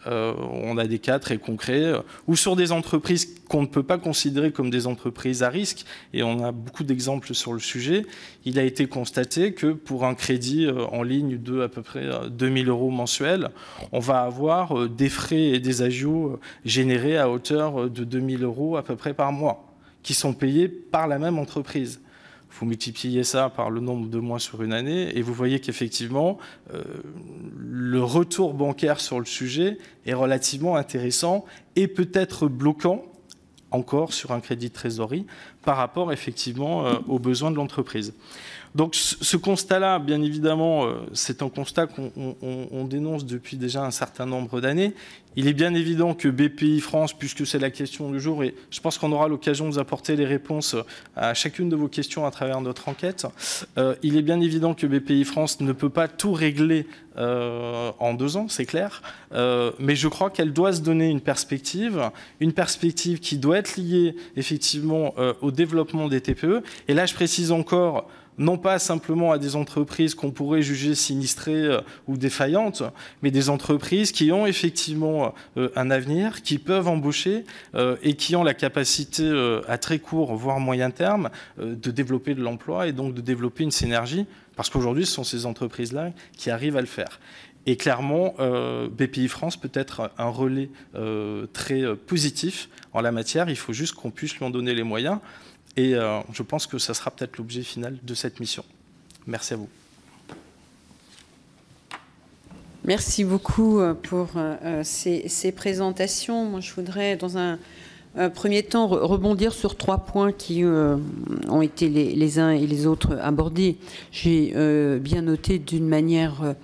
On a des cas très concrets ou sur des entreprises qu'on ne peut pas considérer comme des entreprises à risque, et on a beaucoup d'exemples sur le sujet. Il a été constaté que pour un crédit en ligne de à peu près 2 000 € mensuels, on va avoir des frais et des agios générés à hauteur de 2 000 € à peu près par mois, qui sont payés par la même entreprise. vous multipliez ça par le nombre de mois sur une année et vous voyez qu'effectivement, le retour bancaire sur le sujet est relativement intéressant et peut-être bloquant encore sur un crédit de trésorerie par rapport effectivement aux besoins de l'entreprise. Donc ce constat-là, bien évidemment, c'est un constat qu'on dénonce depuis déjà un certain nombre d'années. Il est bien évident que BPI France, puisque c'est la question du jour, et je pense qu'on aura l'occasion de vous apporter les réponses à chacune de vos questions à travers notre enquête, il est bien évident que BPI France ne peut pas tout régler en 2 ans, c'est clair, mais je crois qu'elle doit se donner une perspective qui doit être liée effectivement au développement des TPE. Et là, je précise encore, non pas simplement à des entreprises qu'on pourrait juger sinistrées ou défaillantes, mais des entreprises qui ont effectivement un avenir, qui peuvent embaucher et qui ont la capacité à très court, voire moyen terme, de développer de l'emploi et donc de développer une synergie, parce qu'aujourd'hui, ce sont ces entreprises-là qui arrivent à le faire. Et clairement, BPI France peut être un relais très positif en la matière. Il faut juste qu'on puisse lui en donner les moyens. Et je pense que ça sera peut-être l'objet final de cette mission. Merci à vous. Merci beaucoup pour ces présentations. Moi, je voudrais, dans un premier temps, rebondir sur 3 points qui ont été les uns et les autres abordés. J'ai bien noté d'une manière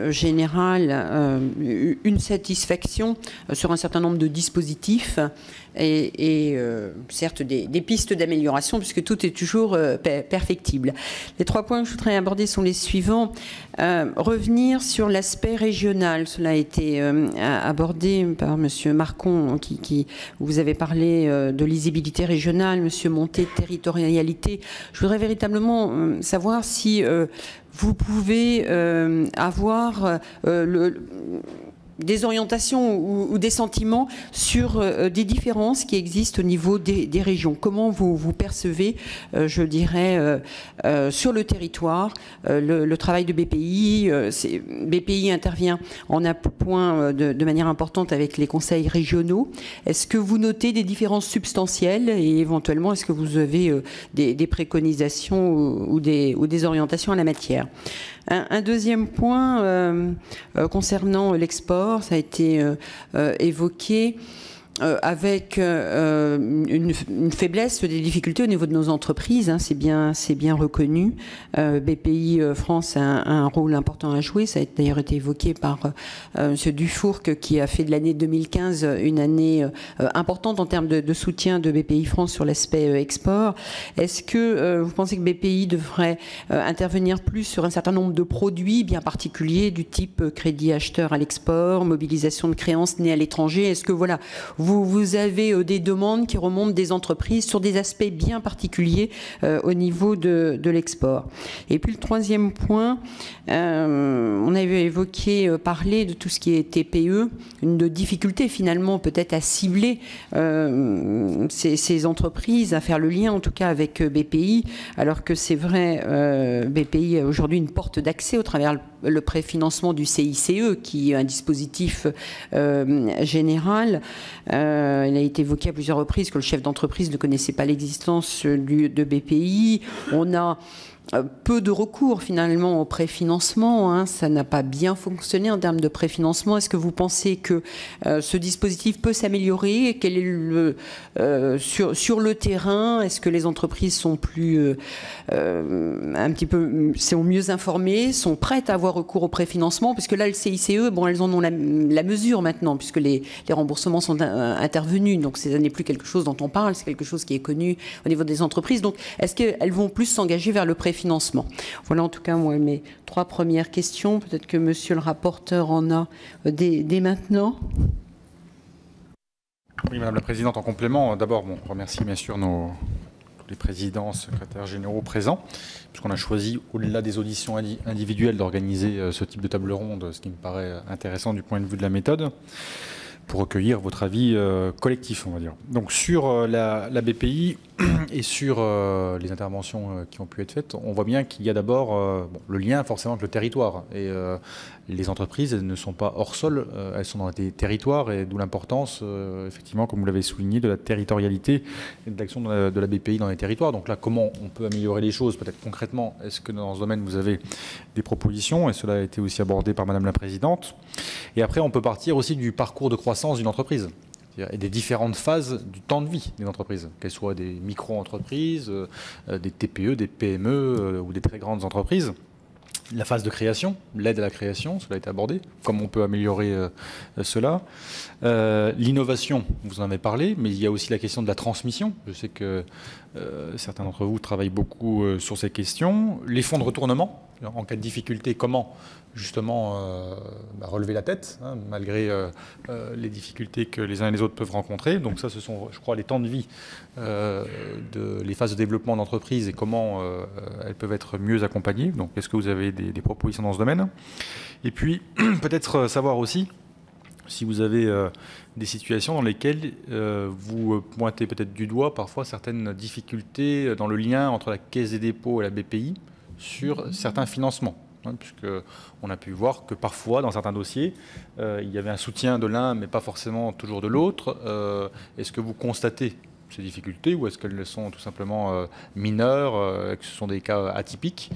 générale une satisfaction sur un certain nombre de dispositifs et certes des pistes d'amélioration, puisque tout est toujours perfectible. Les 3 points que je voudrais aborder sont les suivants. Revenir sur l'aspect régional. Cela a été abordé par M. Marcon, qui vous avez parlé de lisibilité régionale, M. Monté de territorialité. Je voudrais véritablement savoir si vous pouvez avoir des orientations ou des sentiments sur des différences qui existent au niveau des régions. Comment vous percevez, je dirais, sur le territoire, le travail de BPI. BPI intervient en appoint de manière importante avec les conseils régionaux. Est-ce que vous notez des différences substantielles et éventuellement, est-ce que vous avez des préconisations ou des orientations en la matière ? Un deuxième point concernant l'export, ça a été évoqué. Avec une faiblesse des difficultés au niveau de nos entreprises, hein, c'est bien reconnu. BPI France a un rôle important à jouer. Ça a d'ailleurs été évoqué par M. Dufourc, qui a fait de l'année 2015 une année importante en termes de soutien de BPI France sur l'aspect export. Est-ce que vous pensez que BPI devrait intervenir plus sur un certain nombre de produits bien particuliers du type crédit acheteur à l'export, mobilisation de créances nées à l'étranger? Est-ce que voilà, vous avez des demandes qui remontent des entreprises sur des aspects bien particuliers au niveau de l'export? Et puis le troisième point, on avait évoqué, parler de tout ce qui est TPE, une difficulté finalement peut-être à cibler ces entreprises, à faire le lien en tout cas avec BPI, alors que c'est vrai, BPI a aujourd'hui une porte d'accès au travers le préfinancement du CICE, qui est un dispositif général. Il a été évoqué à plusieurs reprises que le chef d'entreprise ne connaissait pas l'existence de BPI. On a peu de recours finalement au préfinancement, hein. Ça n'a pas bien fonctionné en termes de préfinancement. Est-ce que vous pensez que ce dispositif peut s'améliorer? Quel est sur le terrain? Est-ce que les entreprises sont plus sont mieux informées, sont prêtes à avoir recours au préfinancement? Parce que là, le CICE, bon, elles en ont la mesure maintenant, puisque les remboursements sont intervenus. Donc, ce n'est plus quelque chose dont on parle, c'est quelque chose qui est connu au niveau des entreprises. Donc, est-ce qu'elles vont plus s'engager vers le préfinancement? Voilà en tout cas moi mes 3 premières questions. Peut-être que monsieur le rapporteur en a dès maintenant. Oui, Madame la Présidente, en complément, d'abord, on remercie bien sûr les présidents, secrétaires généraux présents, puisqu'on a choisi, au-delà des auditions individuelles, d'organiser ce type de table ronde, ce qui me paraît intéressant du point de vue de la méthode. pour recueillir votre avis collectif, on va dire. Donc sur la BPI et sur les interventions qui ont pu être faites, on voit bien qu'il y a d'abord le lien forcément avec le territoire. Et les entreprises, elles ne sont pas hors sol, elles sont dans des territoires, et d'où l'importance, effectivement, comme vous l'avez souligné, de la territorialité et de l'action de la BPI dans les territoires. Donc là, comment on peut améliorer les choses, peut-être concrètement? Est-ce que dans ce domaine, vous avez des propositions? Et cela a été aussi abordé par Madame la Présidente. Et après, on peut partir aussi du parcours de croissance d'une entreprise et des différentes phases du temps de vie d'une entreprise, qu'elles soient des micro-entreprises, des TPE, des PME ou des très grandes entreprises. La phase de création, l'aide à la création, cela a été abordé, comment on peut améliorer cela. L'innovation, vous en avez parlé, mais il y a aussi la question de la transmission. Je sais que certains d'entre vous travaillent beaucoup sur ces questions. Les fonds de retournement, en cas de difficulté, comment justement relever la tête, hein, malgré les difficultés que les uns et les autres peuvent rencontrer. Donc ça, ce sont, je crois, les temps de vie, les phases de développement d'entreprise et comment elles peuvent être mieux accompagnées. Donc est-ce que vous avez des propositions dans ce domaine? Et puis, peut-être savoir aussi si vous avez des situations dans lesquelles vous pointez peut-être du doigt parfois certaines difficultés dans le lien entre la Caisse des dépôts et la BPI sur certains financements. Puisqu'on a pu voir que parfois, dans certains dossiers, il y avait un soutien de l'un, mais pas forcément toujours de l'autre. Est-ce que vous constatez ces difficultés ou est-ce qu'elles sont tout simplement mineures, que ce sont des cas atypiques?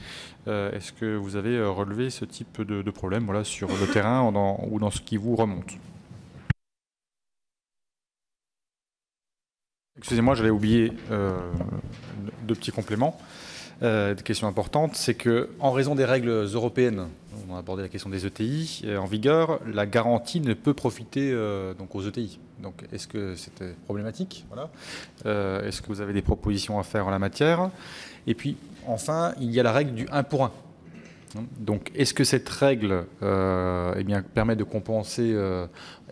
Est-ce que vous avez relevé ce type de problème, voilà, sur le terrain ou dans ce qui vous remonte? Excusez-moi, j'allais oublier deux petits compléments. Des questions importantes, c'est qu'en raison des règles européennes, on a abordé la question des ETI en vigueur, la garantie ne peut profiter donc aux ETI. Donc est-ce que c'était problématique? Voilà. Est-ce que vous avez des propositions à faire en la matière? Et puis enfin, il y a la règle du 1 pour 1. Donc est-ce que cette règle eh bien, permet de compenser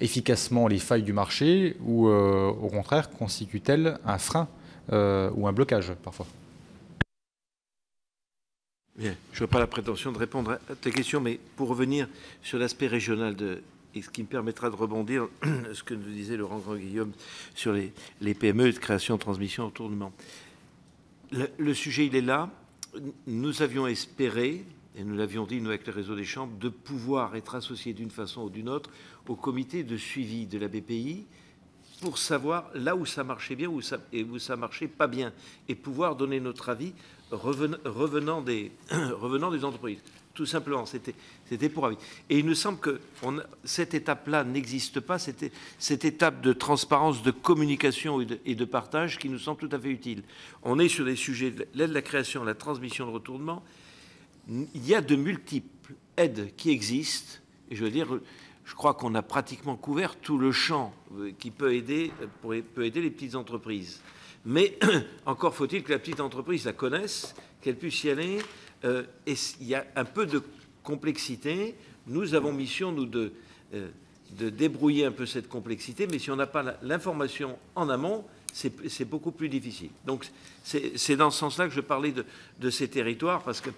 efficacement les failles du marché ou au contraire constitue-t-elle un frein ou un blocage parfois? Bien, je n'ai pas la prétention de répondre à ta question, mais pour revenir sur l'aspect régional, et ce qui me permettra de rebondir à ce que nous disait Laurent Grand-Guillaume sur les PME de création, transmission, retournement. Le sujet, il est là. Nous avions espéré, et nous l'avions dit, nous, avec le réseau des chambres, de pouvoir être associés d'une façon ou d'une autre au comité de suivi de la BPI pour savoir là où ça marchait bien et où ça marchait pas bien, et pouvoir donner notre avis revenant des entreprises. Tout simplement, c'était pour avis. Et il nous semble que cette étape-là n'existe pas, cette étape de transparence, de communication et de partage qui nous semble tout à fait utile. On est sur des sujets de l'aide à la création, la transmission, le retournement. Il y a de multiples aides qui existent, et je veux dire, je crois qu'on a pratiquement couvert tout le champ qui peut aider les petites entreprises. Mais encore faut-il que la petite entreprise la connaisse, qu'elle puisse y aller. Et il y a un peu de complexité. Nous avons mission, nous, de débrouiller un peu cette complexité, mais si on n'a pas l'information en amont, c'est beaucoup plus difficile. Donc c'est dans ce sens-là que je parlais de ces territoires, parce que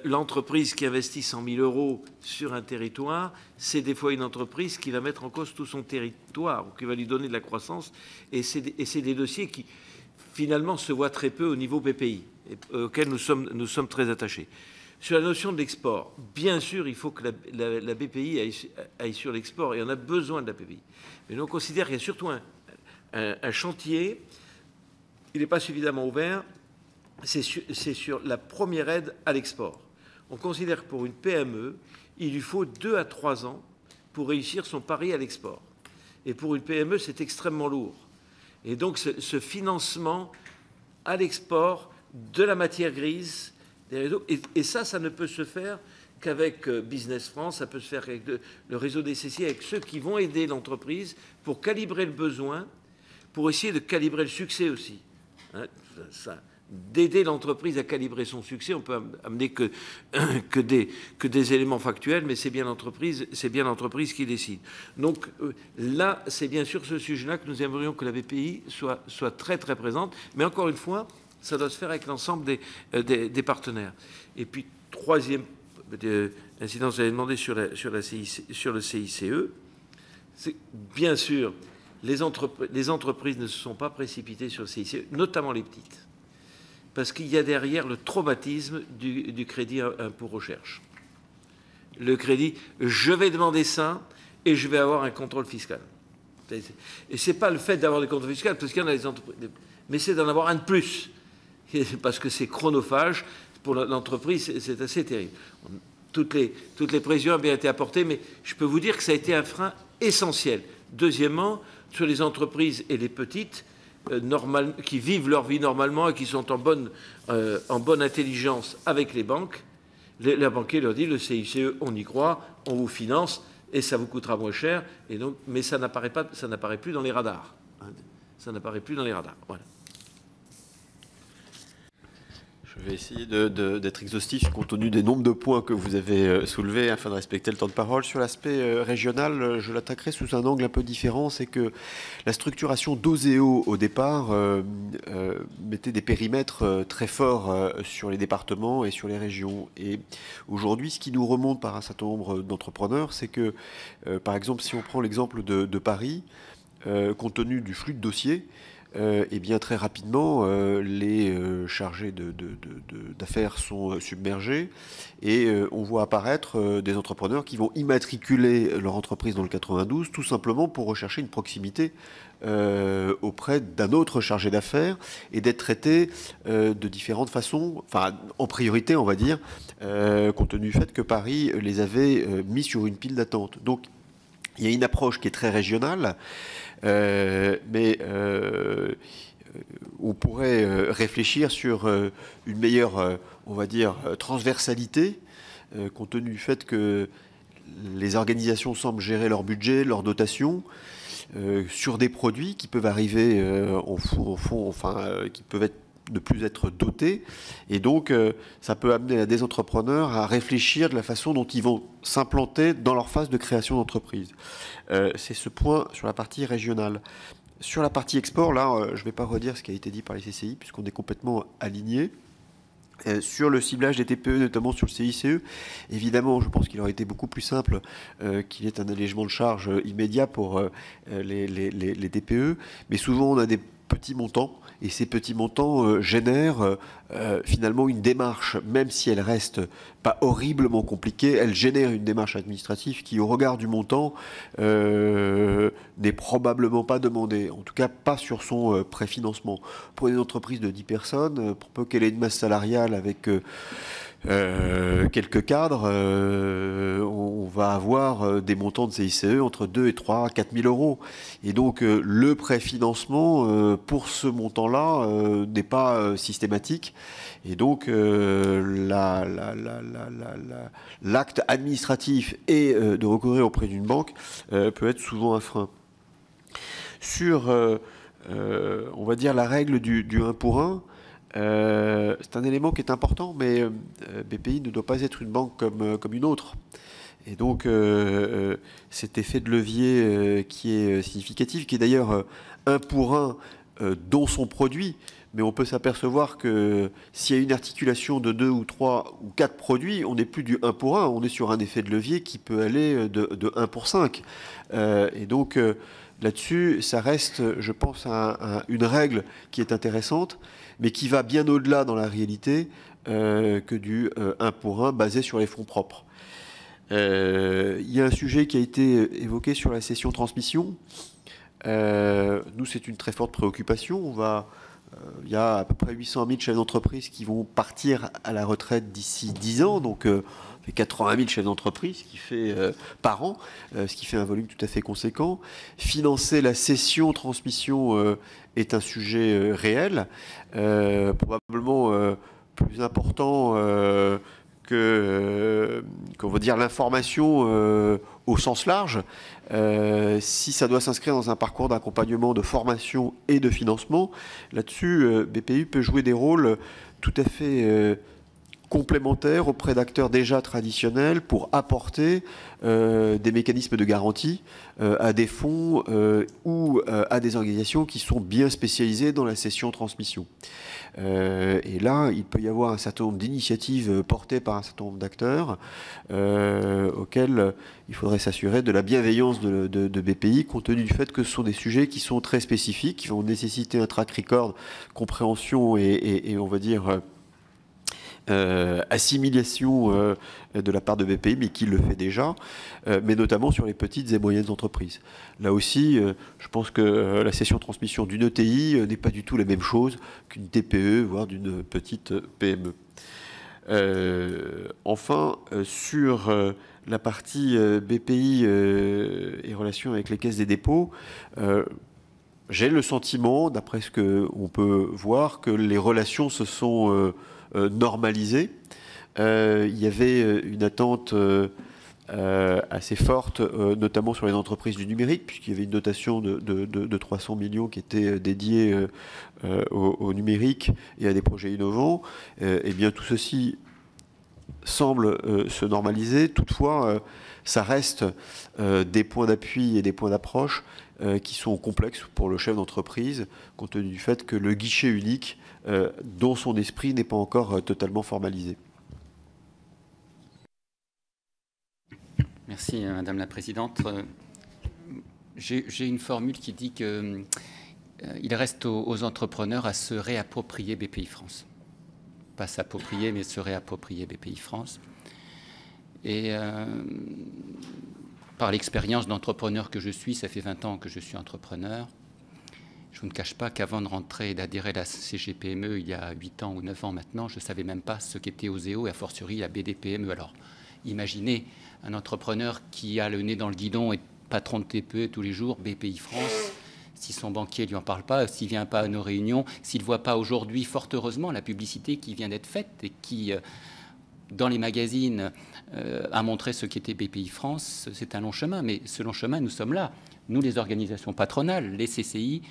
l'entreprise qui investit 100 000 € sur un territoire, c'est des fois une entreprise qui va mettre en cause tout son territoire, ou qui va lui donner de la croissance, et c'est des dossiers qui, finalement, se voient très peu au niveau BPI, auquel nous sommes très attachés. Sur la notion de l'export, bien sûr, il faut que la BPI aille sur l'export, et on a besoin de la BPI. Mais nous, on considère qu'il y a surtout un chantier, il n'est pas suffisamment ouvert, c'est sur la première aide à l'export. On considère que pour une PME, il lui faut 2 à 3 ans pour réussir son pari à l'export. Et pour une PME, c'est extrêmement lourd. Et donc, ce financement à l'export de la matière grise, des réseaux, et ça ne peut se faire qu'avec Business France, ça peut se faire avec le réseau des CCI, avec ceux qui vont aider l'entreprise pour calibrer le besoin, pour essayer de calibrer le succès aussi. Hein, d'aider l'entreprise à calibrer son succès, on peut amener que des éléments factuels, mais c'est bien l'entreprise qui décide. Donc là, c'est bien sûr ce sujet-là que nous aimerions que la BPI soit très très présente, mais encore une fois, ça doit se faire avec l'ensemble des partenaires. Et puis troisième incident, vous avez demandé sur le CICE. Bien sûr, les entreprises ne se sont pas précipitées sur le CICE, notamment les petites, parce qu'il y a derrière le traumatisme du crédit impôt recherche. Le crédit, je vais demander ça et je vais avoir un contrôle fiscal. Et ce n'est pas le fait d'avoir des contrôles fiscaux, parce qu'il y en a des entreprises, mais c'est d'en avoir un de plus, parce que c'est chronophage. Pour l'entreprise, c'est assez terrible. Toutes les précisions ont bien été apportées, mais je peux vous dire que ça a été un frein essentiel. Deuxièmement, sur les entreprises et les petites, qui vivent leur vie normalement et qui sont en bonne intelligence avec les banques, les banquiers leur disent, le CICE, on y croit, on vous finance et ça vous coûtera moins cher. Et donc, mais ça n'apparaît plus dans les radars. Ça n'apparaît plus dans les radars. Voilà. Je vais essayer d'être exhaustif compte tenu des nombres de points que vous avez soulevés afin de respecter le temps de parole. Sur l'aspect régional, je l'attaquerai sous un angle un peu différent. C'est que la structuration d'OSEO au départ mettait des périmètres très forts sur les départements et sur les régions. Et aujourd'hui, ce qui nous remonte par un certain nombre d'entrepreneurs, c'est que, par exemple, si on prend l'exemple de Paris, compte tenu du flux de dossiers, et bien très rapidement, les chargés d'affaires sont submergés et on voit apparaître des entrepreneurs qui vont immatriculer leur entreprise dans le 92 tout simplement pour rechercher une proximité auprès d'un autre chargé d'affaires et d'être traités de différentes façons, enfin en priorité on va dire, compte tenu du fait que Paris les avait mis sur une pile d'attente. Donc il y a une approche qui est très régionale. Mais on pourrait réfléchir sur une meilleure, on va dire, transversalité, compte tenu du fait que les organisations semblent gérer leur budget, leur dotation, sur des produits qui peuvent arriver au fond, qui peuvent ne plus être dotés. Et donc, ça peut amener des entrepreneurs à réfléchir de la façon dont ils vont s'implanter dans leur phase de création d'entreprise. C'est ce point sur la partie régionale. Sur la partie export, là, je ne vais pas redire ce qui a été dit par les CCI, puisqu'on est complètement alignés. Sur le ciblage des TPE, notamment sur le CICE, évidemment, je pense qu'il aurait été beaucoup plus simple qu'il y ait un allègement de charges immédiat pour les TPE. Mais souvent, on a des petits montants, et ces petits montants génèrent finalement une démarche, même si elle reste pas horriblement compliquée, elle génère une démarche administrative qui, au regard du montant, n'est probablement pas demandée, en tout cas pas sur son préfinancement. Pour une entreprise de 10 personnes, pour peu qu'elle ait une masse salariale avec quelques cadres, on va avoir des montants de CICE entre 2 et 3, 4 000 euros. Et donc le préfinancement pour ce montant-là n'est pas systématique. Et donc l'acte administratif et de recourir auprès d'une banque peut être souvent un frein. Sur, on va dire, la règle du 1 pour 1, c'est un élément qui est important, mais BPI ne doit pas être une banque comme une autre. Et donc, cet effet de levier qui est significatif, qui est d'ailleurs 1 pour 1 dans son produit, mais on peut s'apercevoir que s'il y a une articulation de 2 ou 3 ou 4 produits, on n'est plus du 1 pour 1, on est sur un effet de levier qui peut aller de 1 pour 5. Et donc, là-dessus, ça reste, je pense, une règle qui est intéressante, mais qui va bien au-delà dans la réalité que du 1 pour 1 basé sur les fonds propres. Il y a un sujet qui a été évoqué sur la cession transmission. Nous, c'est une très forte préoccupation. Il y a à peu près 800 000 chefs d'entreprise qui vont partir à la retraite d'ici 10 ans, donc 80 000 chefs d'entreprise qui fait par an, ce qui fait un volume tout à fait conséquent. Financer la cession-transmission est un sujet réel, probablement plus important qu'on va dire l'information au sens large. Si ça doit s'inscrire dans un parcours d'accompagnement, de formation et de financement, là-dessus, BPI peut jouer des rôles tout à fait complémentaires auprès d'acteurs déjà traditionnels pour apporter des mécanismes de garantie à des fonds ou à des organisations qui sont bien spécialisées dans la cession-transmission. Et là, il peut y avoir un certain nombre d'initiatives portées par un certain nombre d'acteurs auxquels il faudrait s'assurer de la bienveillance de BPI, compte tenu du fait que ce sont des sujets qui sont très spécifiques, qui vont nécessiter un track record, compréhension et on va dire assimilation de la part de BPI, mais qui le fait déjà, mais notamment sur les petites et moyennes entreprises. Là aussi, je pense que la cession-transmission d'une ETI n'est pas du tout la même chose qu'une TPE, voire d'une petite PME. Enfin, sur la partie BPI et relations avec les caisses des dépôts, j'ai le sentiment, d'après ce qu'on peut voir, que les relations se sont normalisées. Il y avait une attente assez forte, notamment sur les entreprises du numérique, puisqu'il y avait une dotation de 300 millions qui était dédiée au numérique et à des projets innovants. Eh bien, tout ceci semble se normaliser. Toutefois, ça reste des points d'appui et des points d'approche qui sont complexes pour le chef d'entreprise, compte tenu du fait que le guichet unique, dont son esprit n'est pas encore totalement formalisé. Merci, Madame la Présidente. J'ai une formule qui dit qu'il reste aux entrepreneurs à se réapproprier BPI France. Pas s'approprier, mais se réapproprier BPI France. Et par l'expérience d'entrepreneur que je suis, ça fait 20 ans que je suis entrepreneur, je ne cache pas qu'avant de rentrer et d'adhérer à la CGPME il y a 8 ans ou 9 ans maintenant, je ne savais même pas ce qu'était OSEO et a fortiori la BDPME. Alors, imaginez un entrepreneur qui a le nez dans le guidon et patron de TPE tous les jours, BPI France, si son banquier ne lui en parle pas, s'il ne vient pas à nos réunions, s'il ne voit pas aujourd'hui, fort heureusement, la publicité qui vient d'être faite et qui, dans les magazines, a montré ce qu'était BPI France, c'est un long chemin. Mais ce long chemin, nous sommes là. Nous, les organisations patronales, les CCI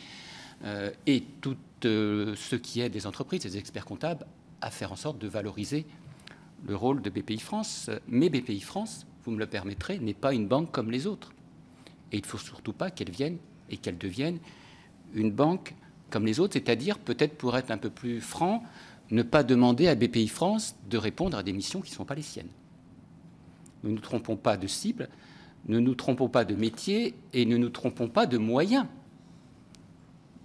et tout ce qui est des entreprises, des experts comptables, à faire en sorte de valoriser le rôle de BPI France. Mais BPI France, vous me le permettrez, n'est pas une banque comme les autres. Et il ne faut surtout pas qu'elle vienne et qu'elle devienne une banque comme les autres, c'est-à-dire, peut-être pour être un peu plus franc, ne pas demander à BPI France de répondre à des missions qui ne sont pas les siennes. Ne nous trompons pas de cible, ne nous trompons pas de métier et ne nous trompons pas de moyens.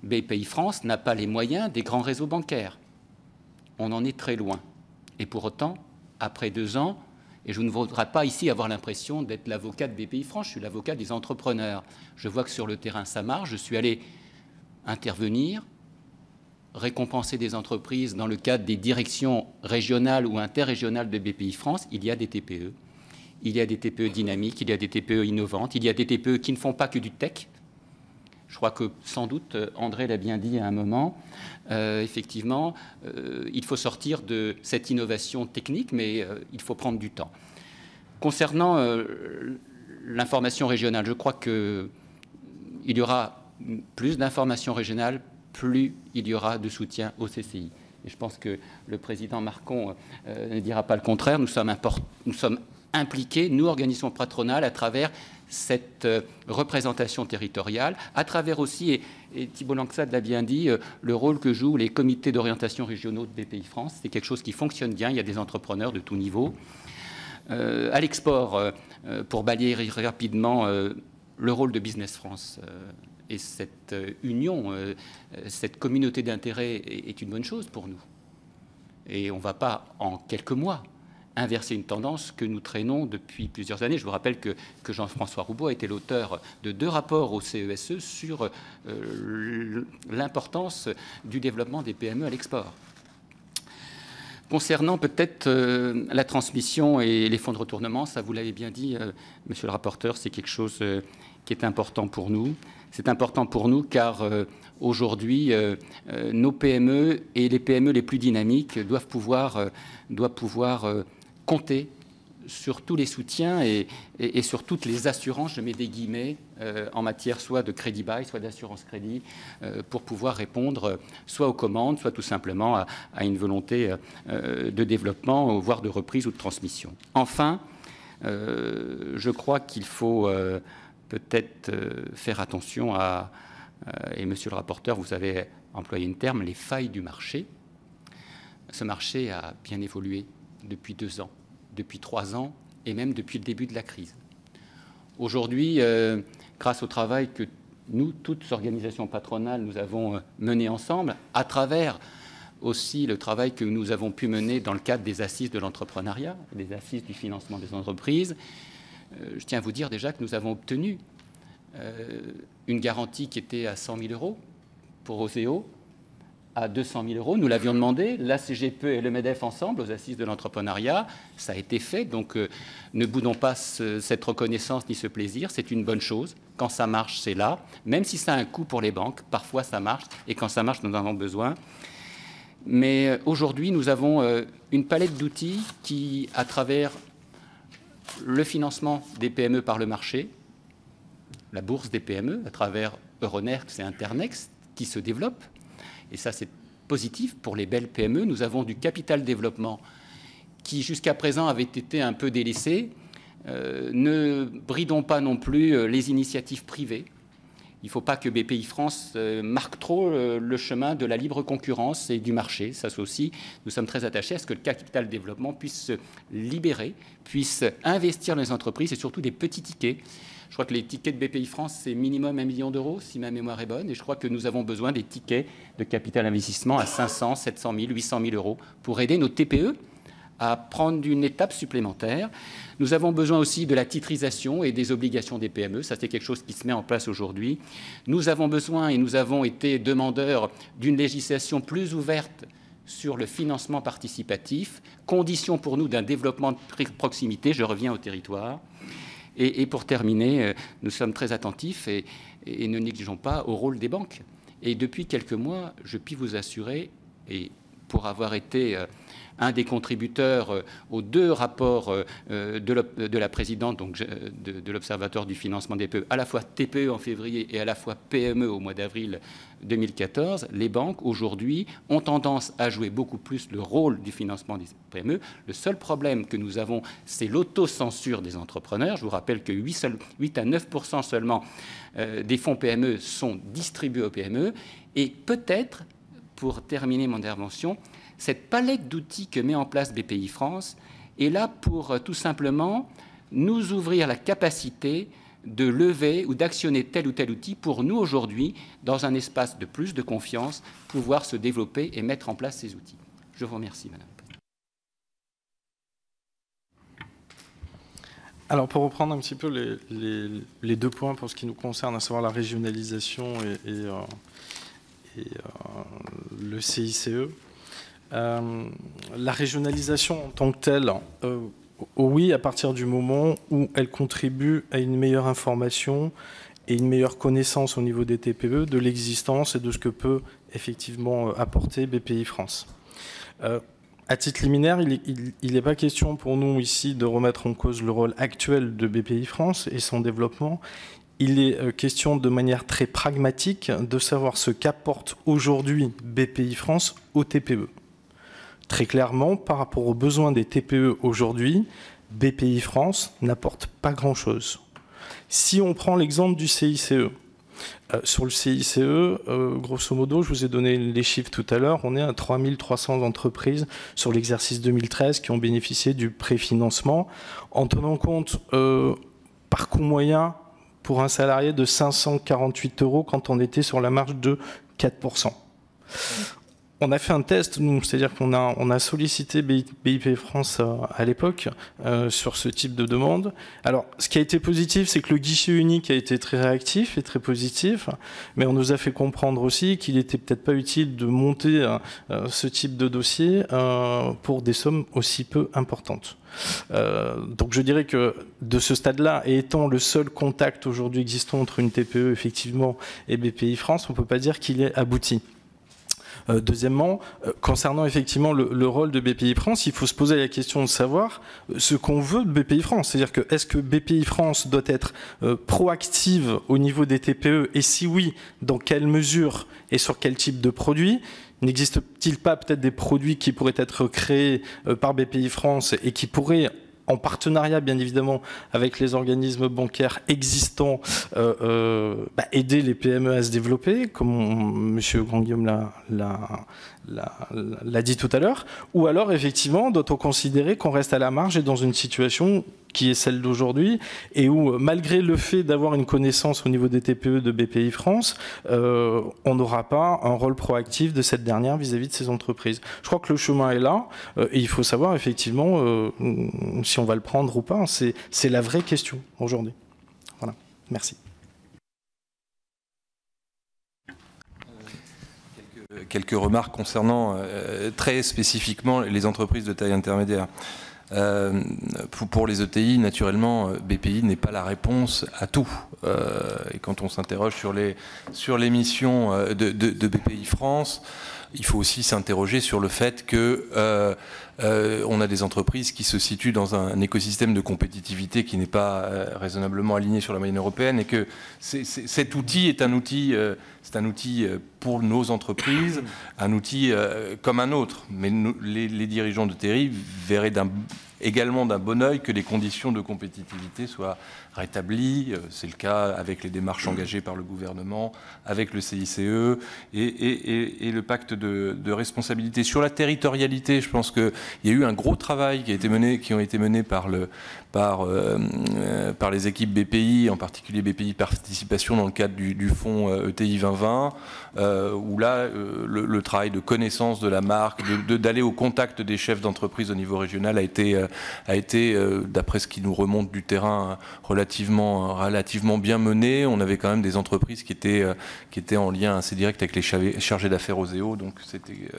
BPI France n'a pas les moyens des grands réseaux bancaires. On en est très loin. Et pour autant, après 2 ans, et je ne voudrais pas ici avoir l'impression d'être l'avocat de BPI France, je suis l'avocat des entrepreneurs. Je vois que sur le terrain, ça marche. Je suis allé intervenir, récompenser des entreprises dans le cadre des directions régionales ou interrégionales de BPI France. Il y a des TPE. Il y a des TPE dynamiques, il y a des TPE innovantes, il y a des TPE qui ne font pas que du tech. Je crois que, sans doute, André l'a bien dit à un moment, effectivement, il faut sortir de cette innovation technique, mais il faut prendre du temps. Concernant l'information régionale, je crois qu'il y aura plus d'informations régionales, plus il y aura de soutien au CCI. Et je pense que le président Marcon ne dira pas le contraire. Nous sommes impliqués, nous, organisations patronales, à travers cette représentation territoriale, à travers aussi, et Thibault Langsad l'a bien dit, le rôle que jouent les comités d'orientation régionaux de BPI France. C'est quelque chose qui fonctionne bien, il y a des entrepreneurs de tout niveau. À l'export, pour balayer rapidement le rôle de Business France et cette union, cette communauté d'intérêts est une bonne chose pour nous. Et on ne va pas, en quelques mois, inverser une tendance que nous traînons depuis plusieurs années. Je vous rappelle que Jean-François Roubaud a été l'auteur de 2 rapports au CESE sur l'importance du développement des PME à l'export. Concernant peut-être la transmission et les fonds de retournement, ça vous l'avez bien dit, monsieur le rapporteur, c'est quelque chose qui est important pour nous. C'est important pour nous car aujourd'hui, nos PME et les PME les plus dynamiques doivent pouvoir compter sur tous les soutiens et sur toutes les assurances, je mets des guillemets, en matière soit de crédit bail, soit d'assurance crédit, pour pouvoir répondre soit aux commandes, soit tout simplement à une volonté de développement, voire de reprise ou de transmission. Enfin, je crois qu'il faut peut-être faire attention à, et monsieur le rapporteur, vous avez employé une terme, les failles du marché. Ce marché a bien évolué depuis 2 ans, depuis 3 ans et même depuis le début de la crise. Aujourd'hui, grâce au travail que nous, toutes organisations patronales, nous avons mené ensemble, à travers aussi le travail que nous avons pu mener dans le cadre des assises de l'entrepreneuriat, des assises du financement des entreprises, je tiens à vous dire déjà que nous avons obtenu une garantie qui était à 100 000 € pour Oseo, à 200 000 €. Nous l'avions demandé, la CGPE et le MEDEF ensemble, aux assises de l'entrepreneuriat. Ça a été fait, donc ne boudons pas cette reconnaissance ni ce plaisir. C'est une bonne chose. Quand ça marche, c'est là. Même si ça a un coût pour les banques, parfois ça marche. Et quand ça marche, nous en avons besoin. Mais aujourd'hui, nous avons une palette d'outils qui, à travers le financement des PME par le marché, la bourse des PME, à travers Euronext et Internext, qui se développent, et ça, c'est positif pour les belles PME. Nous avons du capital développement qui, jusqu'à présent, avait été un peu délaissé. Ne bridons pas non plus les initiatives privées. Il ne faut pas que BPI France marque trop le chemin de la libre concurrence et du marché. Ça aussi, nous sommes très attachés à ce que le capital développement puisse se libérer, puisse investir dans les entreprises et surtout des petits tickets. Je crois que les tickets de BPI France, c'est minimum 1 million d'euros, si ma mémoire est bonne. Et je crois que nous avons besoin des tickets de capital investissement à 500, 700 000, 800 000 € pour aider nos TPE à prendre une étape supplémentaire. Nous avons besoin aussi de la titrisation et des obligations des PME. Ça, c'est quelque chose qui se met en place aujourd'hui. Nous avons besoin et nous avons été demandeurs d'une législation plus ouverte sur le financement participatif, condition pour nous d'un développement de proximité. Je reviens au territoire. Et pour terminer, nous sommes très attentifs et ne négligeons pas au rôle des banques. Et depuis quelques mois, je puis vous assurer, et pour avoir été un des contributeurs aux 2 rapports de la présidente donc, de l'Observatoire du financement des PME, à la fois TPE en février et à la fois PME au mois d'avril 2014, les banques aujourd'hui ont tendance à jouer beaucoup plus le rôle du financement des PME. Le seul problème que nous avons, c'est l'autocensure des entrepreneurs. Je vous rappelle que 8 à 9% seulement des fonds PME sont distribués aux PME. Et peut-être, pour terminer mon intervention, cette palette d'outils que met en place BPI France est là pour tout simplement nous ouvrir la capacité de lever ou d'actionner tel ou tel outil pour nous aujourd'hui, dans un espace de plus de confiance, pouvoir se développer et mettre en place ces outils. Je vous remercie, Madame. Alors pour reprendre un petit peu les 2 points pour ce qui nous concerne, à savoir la régionalisation et le CICE, la régionalisation en tant que telle, oui, à partir du moment où elle contribue à une meilleure information et une meilleure connaissance au niveau des TPE de l'existence et de ce que peut effectivement apporter BPI France. À titre liminaire, il n'est pas question pour nous ici de remettre en cause le rôle actuel de BPI France et son développement. Il est question de manière très pragmatique de savoir ce qu'apporte aujourd'hui BPI France aux TPE. Très clairement, par rapport aux besoins des TPE aujourd'hui, BPI France n'apporte pas grand-chose. Si on prend l'exemple du CICE, sur le CICE, grosso modo, je vous ai donné les chiffres tout à l'heure, on est à 3300 entreprises sur l'exercice 2013 qui ont bénéficié du préfinancement, en tenant compte par coût moyen pour un salarié de 548 € quand on était sur la marge de 4%. On a fait un test, c'est-à-dire qu'on a sollicité BIP France à l'époque sur ce type de demande. Alors, ce qui a été positif, c'est que le guichet unique a été très réactif et très positif, mais on nous a fait comprendre aussi qu'il n'était peut-être pas utile de monter ce type de dossier pour des sommes aussi peu importantes. Donc je dirais que de ce stade-là, et étant le seul contact aujourd'hui existant entre une TPE effectivement et BPI France, on ne peut pas dire qu'il est abouti. Deuxièmement, concernant effectivement le rôle de BPI France, il faut se poser la question de savoir ce qu'on veut de BPI France. C'est-à-dire que est-ce que BPI France doit être proactive au niveau des TPE, et si oui, dans quelle mesure et sur quel type de produits? N'existe-t-il pas peut-être des produits qui pourraient être créés par BPI France et qui pourraient, en partenariat bien évidemment avec les organismes bancaires existants, aider les PME à se développer, comme M. Grand-Guillaume l'a dit tout à l'heure, ou alors effectivement doit-on considérer qu'on reste à la marge et dans une situation qui est celle d'aujourd'hui, et où malgré le fait d'avoir une connaissance au niveau des TPE de BPI France, on n'aura pas un rôle proactif de cette dernière vis-à-vis de ces entreprises. Je crois que le chemin est là, et il faut savoir effectivement si on va le prendre ou pas. C'est la vraie question aujourd'hui. Voilà, merci. Quelques remarques concernant très spécifiquement les entreprises de taille intermédiaire. Pour les ETI, naturellement, BPI n'est pas la réponse à tout. Et quand on s'interroge sur les missions de BPI France, il faut aussi s'interroger sur le fait que on a des entreprises qui se situent dans un écosystème de compétitivité qui n'est pas raisonnablement aligné sur la moyenne européenne, et que cet outil est un outil, pour nos entreprises, un outil comme un autre. Mais les dirigeants de TRI verraient également d'un bon œil que les conditions de compétitivité soient rétablies. C'est le cas avec les démarches engagées par le gouvernement, avec le CICE et le pacte de responsabilité. Sur la territorialité, je pense qu'il y a eu un gros travail qui ont été menés par les équipes BPI, en particulier BPI Participation dans le cadre du fonds ETI 2020, où là, le travail de connaissance de la marque, d'aller au contact des chefs d'entreprise au niveau régional a été d'après ce qui nous remonte du terrain, relativement bien mené. On avait quand même des entreprises qui étaient en lien assez direct avec les chargés d'affaires OSEO, donc c'était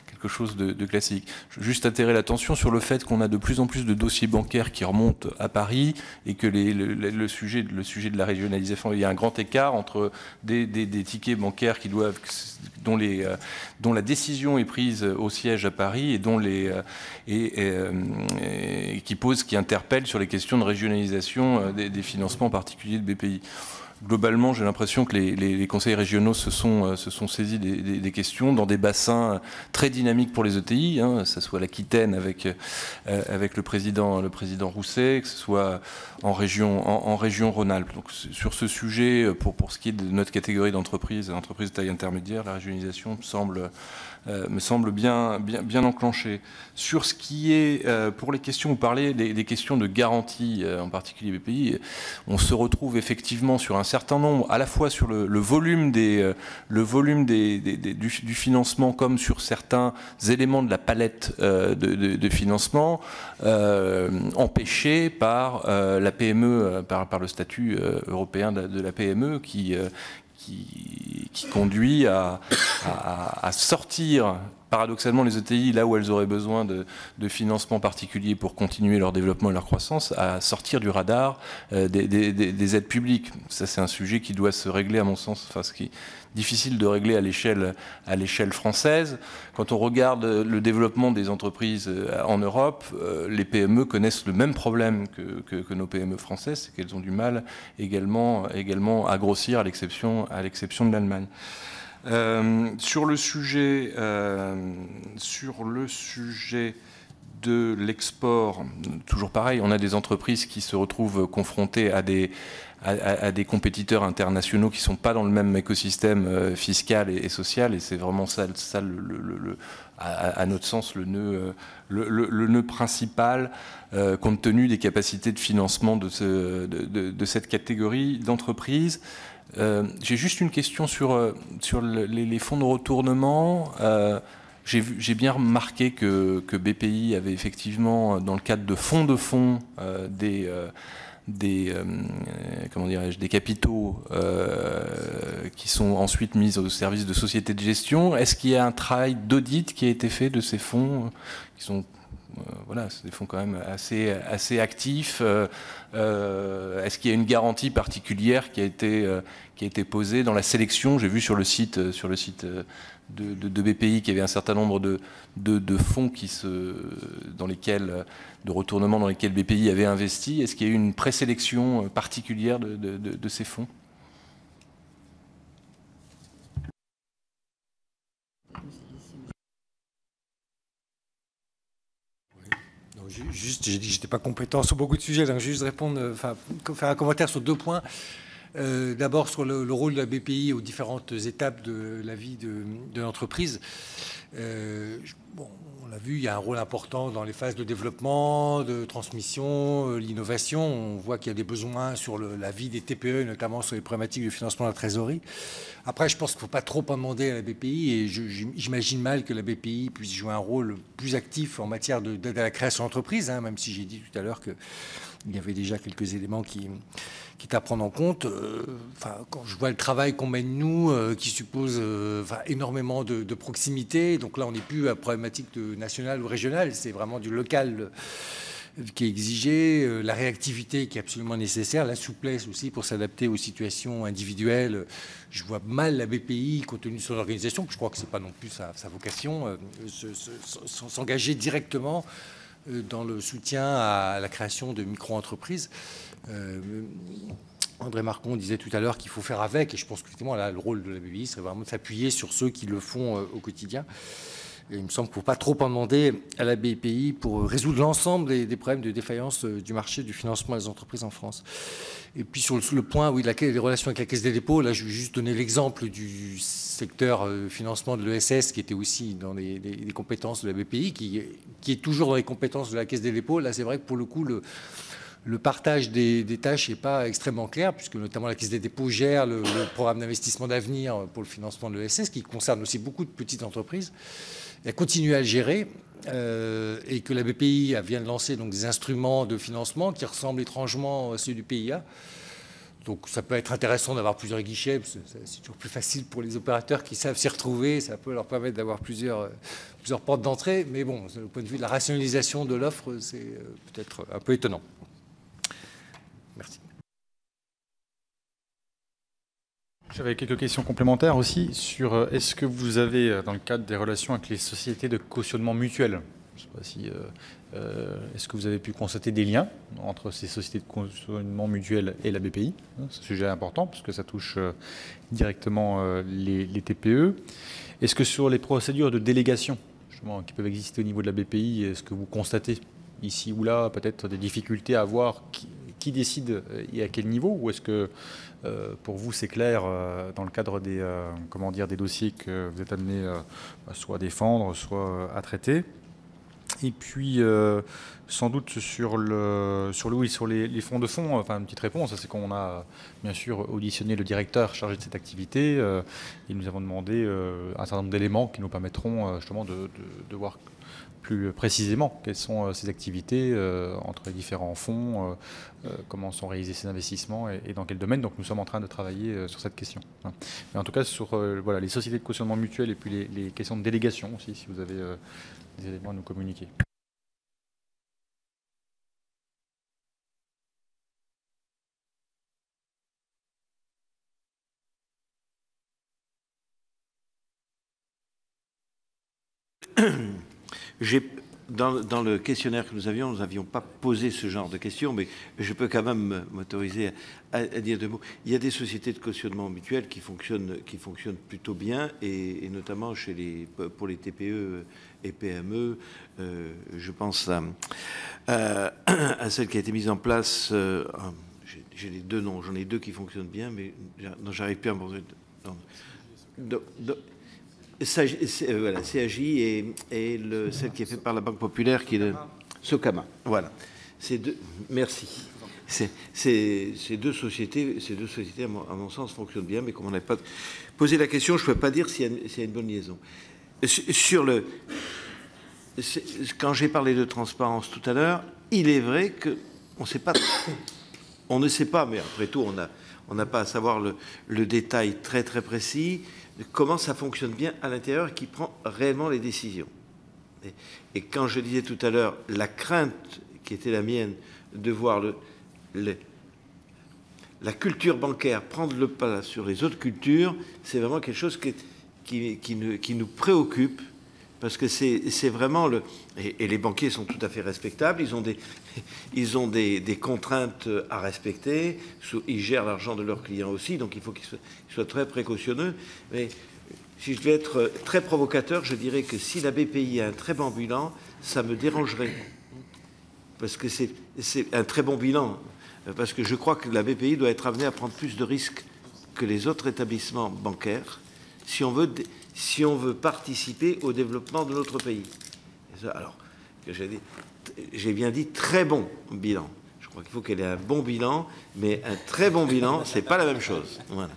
quelque chose de classique. Juste attirer l'attention sur le fait qu'on a de plus en plus de dossiers bancaires qui remontent à Paris, et que le sujet de la régionalisation, il y a un grand écart entre des tickets bancaires dont la décision est prise au siège à Paris, et qui interpelle sur les questions de régionalisation des financements particuliers de BPI. Globalement, j'ai l'impression que les conseils régionaux se sont saisis des questions dans des bassins très dynamiques pour les ETI, que ce soit l'Aquitaine avec le président Rousset, que ce soit en région Rhône-Alpes. Donc sur ce sujet, pour ce qui est de notre catégorie d'entreprises de taille intermédiaire, la régionalisation me semble bien enclenchée. Sur ce qui est, pour les questions, vous parlez des questions de garantie, en particulier BPI, on se retrouve effectivement sur un certain nombre, à la fois sur le volume du financement, comme sur certains éléments de la palette de financement, empêchés par la PME, par le statut européen de la PME qui conduit à sortir paradoxalement les ETI, là où elles auraient besoin de financements particuliers pour continuer leur développement et leur croissance, à sortir du radar des aides publiques. Ça, c'est un sujet qui doit se régler, à mon sens, ce qui est difficile de régler à l'échelle française. Quand on regarde le développement des entreprises en Europe, les PME connaissent le même problème que nos PME françaises, c'est qu'elles ont du mal également à grossir, à l'exception de l'Allemagne. Sur le sujet de l'export, toujours pareil, on a des entreprises qui se retrouvent confrontées à des compétiteurs internationaux qui ne sont pas dans le même écosystème fiscal et social, et c'est vraiment ça à notre sens, le nœud principal, compte tenu des capacités de financement de cette catégorie d'entreprises. J'ai juste une question sur les fonds de retournement. J'ai bien remarqué que BPI avait effectivement, dans le cadre de fonds, des capitaux qui sont ensuite mis au service de sociétés de gestion. Est-ce qu'il y a un travail d'audit qui a été fait de ces fonds qui sont voilà, c'est des fonds quand même assez actifs. Est-ce qu'il y a une garantie particulière qui a été posée dans la sélection? J'ai vu sur le site de BPI qu'il y avait un certain nombre de fonds de retournement dans lesquels BPI avait investi. Est-ce qu'il y a eu une présélection particulière de ces fonds? Juste, j'ai dit que je n'étais pas compétent sur beaucoup de sujets, donc juste répondre, faire un commentaire sur 2 points. D'abord sur le rôle de la BPI aux différentes étapes de la vie de l'entreprise. Bon, on l'a vu, il y a un rôle important dans les phases de développement, de transmission, l'innovation. On voit qu'il y a des besoins sur la vie des TPE, notamment sur les problématiques de financement de la trésorerie. Après, je pense qu'il ne faut pas trop en demander à la BPI, et j'imagine mal que la BPI puisse jouer un rôle plus actif en matière d'aide à la création d'entreprise, hein, même si j'ai dit tout à l'heure qu'il y avait déjà quelques éléments qui est à prendre en compte. Quand je vois le travail qu'on mène nous, qui suppose énormément de proximité, donc là on n'est plus à problématique nationale ou régionale, c'est vraiment du local qui est exigé, la réactivité qui est absolument nécessaire, la souplesse aussi pour s'adapter aux situations individuelles. Je vois mal la BPI, compte tenu de son organisation, que je crois que ce n'est pas non plus sa vocation, s'engager directement dans le soutien à la création de micro-entreprises. André Marcon disait tout à l'heure qu'il faut faire avec, et je pense qu'effectivement là, le rôle de la BPI serait vraiment de s'appuyer sur ceux qui le font au quotidien. Et il me semble qu'il ne faut pas trop en demander à la BPI pour résoudre l'ensemble des problèmes de défaillance du marché du financement des entreprises en France. Et puis sur le point, oui, les relations avec la Caisse des dépôts, là je vais juste donner l'exemple du secteur financement de l'ESS qui était aussi dans les compétences de la BPI, qui est toujours dans les compétences de la Caisse des dépôts. Là c'est vrai que pour le coup, le partage des tâches n'est pas extrêmement clair, puisque notamment la Caisse des dépôts gère le programme d'investissement d'avenir pour le financement de l'ESS, qui concerne aussi beaucoup de petites entreprises. Elle continue à le gérer, et que la BPI vient de lancer donc des instruments de financement qui ressemblent étrangement à ceux du PIA. Donc ça peut être intéressant d'avoir plusieurs guichets, c'est toujours plus facile pour les opérateurs qui savent s'y retrouver, ça peut leur permettre d'avoir plusieurs portes d'entrée, mais bon, du point de vue de la rationalisation de l'offre, c'est peut-être un peu étonnant. Merci. J'avais quelques questions complémentaires aussi sur est-ce que vous avez, dans le cadre des relations avec les sociétés de cautionnement mutuel, je ne sais pas si, est-ce que vous avez pu constater des liens entre ces sociétés de cautionnement mutuel et la BPI? C'est un sujet important parce que ça touche directement les TPE. Est-ce que sur les procédures de délégation justement, qui peuvent exister au niveau de la BPI, est-ce que vous constatez ici ou là peut-être des difficultés à voir qui décide et à quel niveau, ou est-ce que pour vous c'est clair dans le cadre des, des dossiers que vous êtes amené soit à défendre, soit à traiter? Et puis sans doute sur les fonds de fonds, enfin une petite réponse, c'est qu'on a bien sûr auditionné le directeur chargé de cette activité et nous avons demandé un certain nombre d'éléments qui nous permettront justement de voir plus précisément quelles sont ces activités entre les différents fonds, comment sont réalisés ces investissements et dans quel domaine. Donc nous sommes en train de travailler sur cette question. Mais en tout cas sur les sociétés de cautionnement mutuel et puis les questions de délégation aussi, si vous avez des éléments à nous communiquer. Dans le questionnaire que nous n'avions pas posé ce genre de questions, mais je peux quand même m'autoriser à dire 2 mots. Il y a des sociétés de cautionnement mutuel qui fonctionnent plutôt bien, et notamment pour les TPE et PME. Je pense à celle qui a été mise en place. J'ai les 2 noms, j'en ai 2 qui fonctionnent bien, mais j'arrive plus à me poser. Voilà, CAJ et celle qui est faite par la Banque Populaire, qui est le Socama. Voilà. Merci. Ces deux sociétés, à mon sens, fonctionnent bien, mais comme on n'a pas posé la question, je ne peux pas dire s'il y a une bonne liaison. Quand j'ai parlé de transparence tout à l'heure, il est vrai qu'on ne sait pas, mais après tout, on n'a pas à savoir le détail très très précis de comment ça fonctionne bien à l'intérieur et qui prend réellement les décisions. Et quand je disais tout à l'heure, la crainte qui était la mienne de voir la culture bancaire prendre le pas sur les autres cultures, c'est vraiment quelque chose qui nous préoccupe, parce que c'est vraiment et les banquiers sont tout à fait respectables, ils ont des contraintes à respecter, ils gèrent l'argent de leurs clients aussi, donc il faut qu'ils soient très précautionneux. Mais si je devais être très provocateur, je dirais que si la BPI a un très bon bilan, ça me dérangerait, parce que c'est un très bon bilan, parce que je crois que la BPI doit être amenée à prendre plus de risques que les autres établissements bancaires si on veut participer au développement de notre pays. Alors, j'ai bien dit très bon bilan. Je crois qu'il faut qu'elle ait un bon bilan, mais un très bon bilan, c'est pas la même chose. Voilà.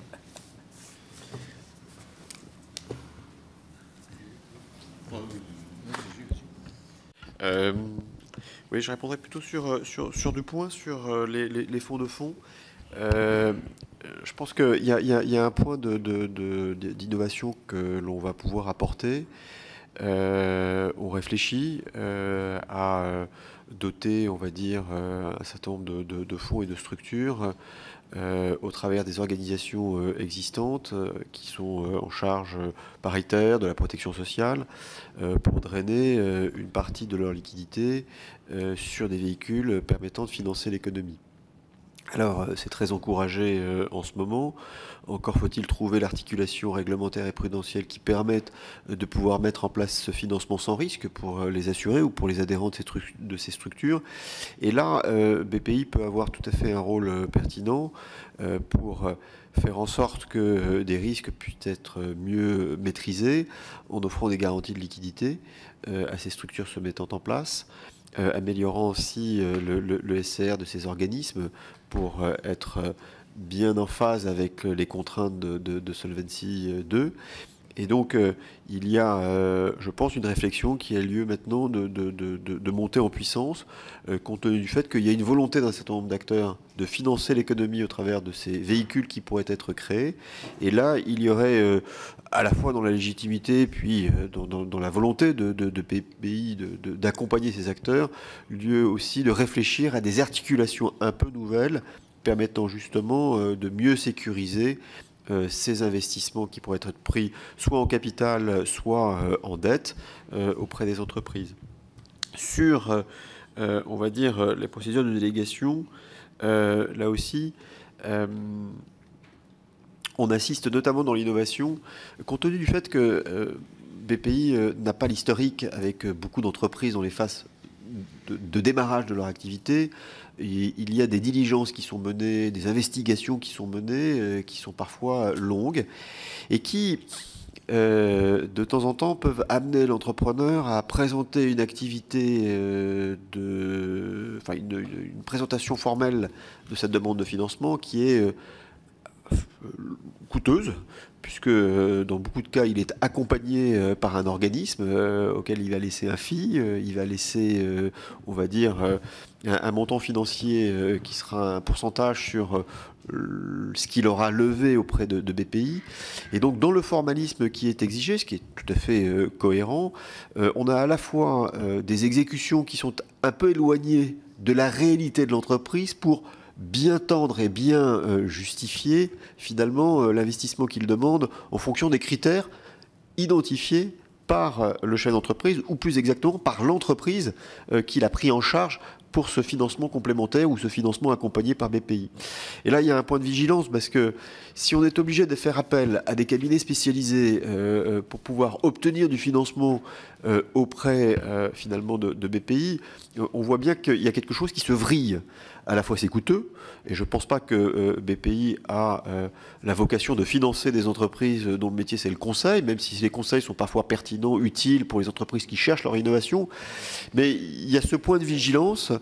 Oui, je répondrai plutôt sur deux points, sur les fonds de fonds. Je pense qu'il y a un point d'innovation que l'on va pouvoir apporter. On réfléchit à doter, on va dire, un certain nombre de fonds et de structures au travers des organisations existantes qui sont en charge paritaire de la protection sociale pour drainer une partie de leur liquidité sur des véhicules permettant de financer l'économie. Alors, c'est très encouragé en ce moment. Encore faut-il trouver l'articulation réglementaire et prudentielle qui permette de pouvoir mettre en place ce financement sans risque pour les assurés ou pour les adhérents de ces structures. Et là, BPI peut avoir tout à fait un rôle pertinent pour faire en sorte que des risques puissent être mieux maîtrisés en offrant des garanties de liquidité à ces structures se mettant en place. Améliorant aussi le SCR de ces organismes pour être bien en phase avec les contraintes de Solvency 2. Et donc, il y a, je pense, une réflexion qui a lieu maintenant de monter en puissance, compte tenu du fait qu'il y a une volonté d'un certain nombre d'acteurs de financer l'économie au travers de ces véhicules qui pourraient être créés. Et là, il y aurait, à la fois dans la légitimité, puis dans la volonté de BPI d'accompagner ces acteurs, lieu aussi de réfléchir à des articulations un peu nouvelles, permettant justement de mieux sécuriser ces investissements qui pourraient être pris soit en capital, soit en dette auprès des entreprises. Sur, on va dire, les procédures de délégation, là aussi, on assiste notamment dans l'innovation, compte tenu du fait que BPI n'a pas l'historique avec beaucoup d'entreprises dans les phases de démarrage de leur activité. Il y a des diligences qui sont menées, des investigations qui sont menées, qui sont parfois longues, et qui, de temps en temps, peuvent amener l'entrepreneur à présenter une activité, une présentation formelle de cette demande de financement qui est coûteuse, puisque dans beaucoup de cas, il est accompagné par un organisme auquel il va laisser un fee, il va laisser, on va dire, un montant financier qui sera un pourcentage sur ce qu'il aura levé auprès de BPI. Et donc, dans le formalisme qui est exigé, ce qui est tout à fait cohérent, on a à la fois des exécutions qui sont un peu éloignées de la réalité de l'entreprise pour bien tendre et bien justifier finalement l'investissement qu'il demande en fonction des critères identifiés par le chef d'entreprise, ou plus exactement par l'entreprise qu'il a pris en charge pour ce financement complémentaire ou ce financement accompagné par BPI. Et là, il y a un point de vigilance, parce que si on est obligé de faire appel à des cabinets spécialisés pour pouvoir obtenir du financement auprès finalement de BPI, on voit bien qu'il y a quelque chose qui se vrille. À la fois c'est coûteux, et je ne pense pas que BPI a la vocation de financer des entreprises dont le métier c'est le conseil, même si les conseils sont parfois pertinents, utiles pour les entreprises qui cherchent leur innovation. Mais il y a ce point de vigilance,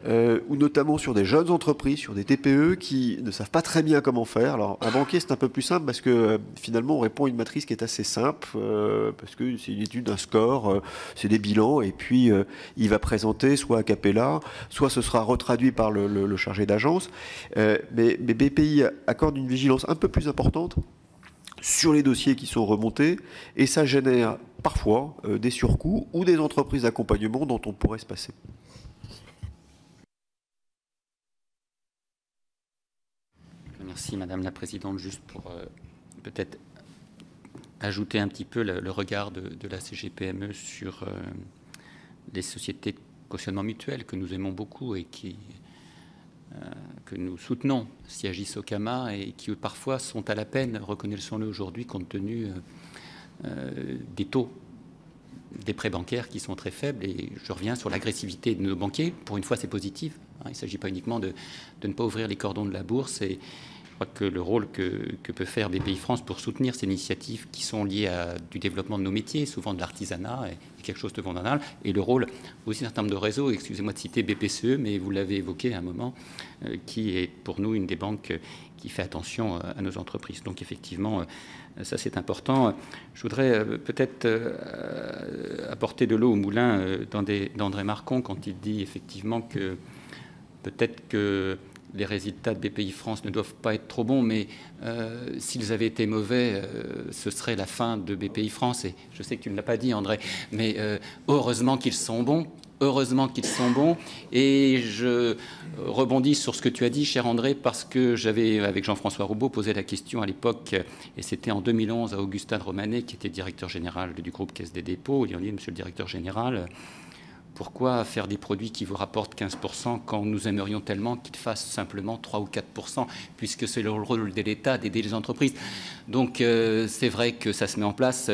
où notamment sur des jeunes entreprises, sur des TPE qui ne savent pas très bien comment faire. Alors un banquier c'est un peu plus simple, parce que finalement on répond à une matrice qui est assez simple, parce que c'est une étude d'un score, c'est des bilans, et puis il va présenter soit a cappella, soit ce sera retraduit par le chargé d'agence. Mais BPI accorde une vigilance un peu plus importante sur les dossiers qui sont remontés, et ça génère parfois des surcoûts ou des entreprises d'accompagnement dont on pourrait se passer. Merci Madame la Présidente. Juste pour peut-être ajouter un petit peu le regard de la CGPME sur les sociétés de cautionnement mutuel que nous aimons beaucoup et que nous soutenons, Siagi Socama, et qui parfois sont à la peine, reconnaissons-le aujourd'hui, compte tenu des taux des prêts bancaires qui sont très faibles. Et je reviens sur l'agressivité de nos banquiers. Pour une fois, c'est positif. Il ne s'agit pas uniquement de ne pas ouvrir les cordons de la bourse. Et je crois que le rôle que peut faire BPI-France pour soutenir ces initiatives qui sont liées à du développement de nos métiers, souvent de l'artisanat, est quelque chose de fondamental. Et le rôle aussi d'un certain nombre de réseaux, excusez-moi de citer BPCE, mais vous l'avez évoqué à un moment, qui est pour nous une des banques qui fait attention à nos entreprises. Donc effectivement, ça c'est important. Je voudrais peut-être apporter de l'eau au moulin d'André Marcon quand il dit effectivement que peut-être que les résultats de BPI-France ne doivent pas être trop bons, mais s'ils avaient été mauvais, ce serait la fin de BPI-France. Et je sais que tu ne l'as pas dit, André, mais heureusement qu'ils sont bons. Heureusement qu'ils sont bons. Et je rebondis sur ce que tu as dit, cher André, parce que j'avais, avec Jean-François Roubaud, posé la question à l'époque, et c'était en 2011 à Augustin Romanet, qui était directeur général du groupe Caisse des dépôts. Il a dit, monsieur le directeur général, pourquoi faire des produits qui vous rapportent 15% quand nous aimerions tellement qu'ils fassent simplement 3 ou 4%, puisque c'est le rôle de l'État d'aider les entreprises. Donc c'est vrai que ça se met en place.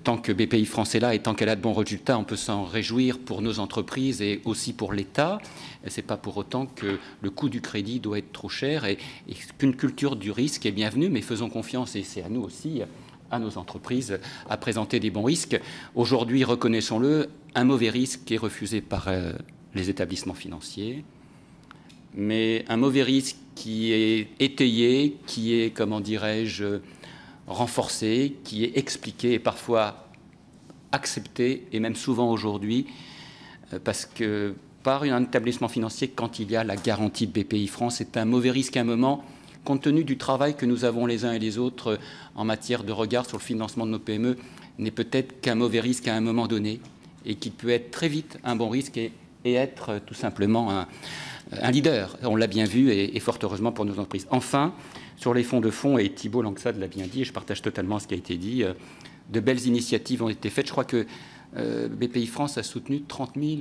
Tant que BPI-France est là et tant qu'elle a de bons résultats, on peut s'en réjouir pour nos entreprises et aussi pour l'État. Ce n'est pas pour autant que le coût du crédit doit être trop cher et qu'une culture du risque est bienvenue, mais faisons confiance, et c'est à nous aussi, à nos entreprises, à présenter des bons risques. Aujourd'hui, reconnaissons-le, un mauvais risque est refusé par les établissements financiers, mais un mauvais risque qui est étayé, qui est, comment dirais-je, renforcé, qui est expliqué et parfois accepté, et même souvent aujourd'hui, parce que par un établissement financier, quand il y a la garantie de BPI-France, c'est un mauvais risque à un moment, compte tenu du travail que nous avons les uns et les autres en matière de regard sur le financement de nos PME, n'est peut-être qu'un mauvais risque à un moment donné, et qui peut être très vite un bon risque et être tout simplement un leader. On l'a bien vu, et fort heureusement pour nos entreprises. Enfin, sur les fonds de fonds, et Thibault Langsade l'a bien dit, et je partage totalement ce qui a été dit, de belles initiatives ont été faites. Je crois que BPI-France a soutenu 30 000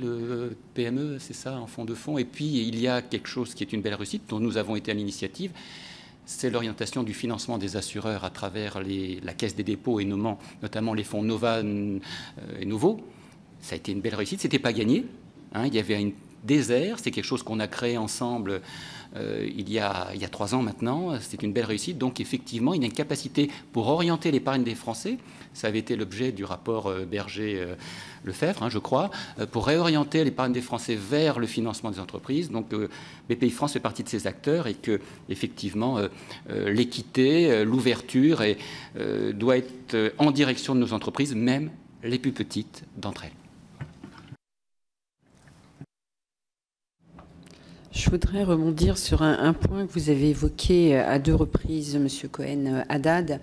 PME, c'est ça, en fonds de fonds. Et puis, il y a quelque chose qui est une belle réussite, dont nous avons été à l'initiative, c'est l'orientation du financement des assureurs à travers la Caisse des dépôts et notamment les fonds Nova et Novo. Ça a été une belle réussite. Ce n'était pas gagné. Il y avait un désert. C'est quelque chose qu'on a créé ensemble il y a 3 ans maintenant. C'est une belle réussite. Donc, effectivement, il y a une capacité pour orienter l'épargne des Français. Ça avait été l'objet du rapport Berger-Lefebvre, je crois, pour réorienter l'épargne des Français vers le financement des entreprises. Donc, BPI-France fait partie de ces acteurs et que, effectivement, l'équité, l'ouverture doit être en direction de nos entreprises, même les plus petites d'entre elles. Je voudrais rebondir sur un point que vous avez évoqué à 2 reprises, Monsieur Cohen-Haddad.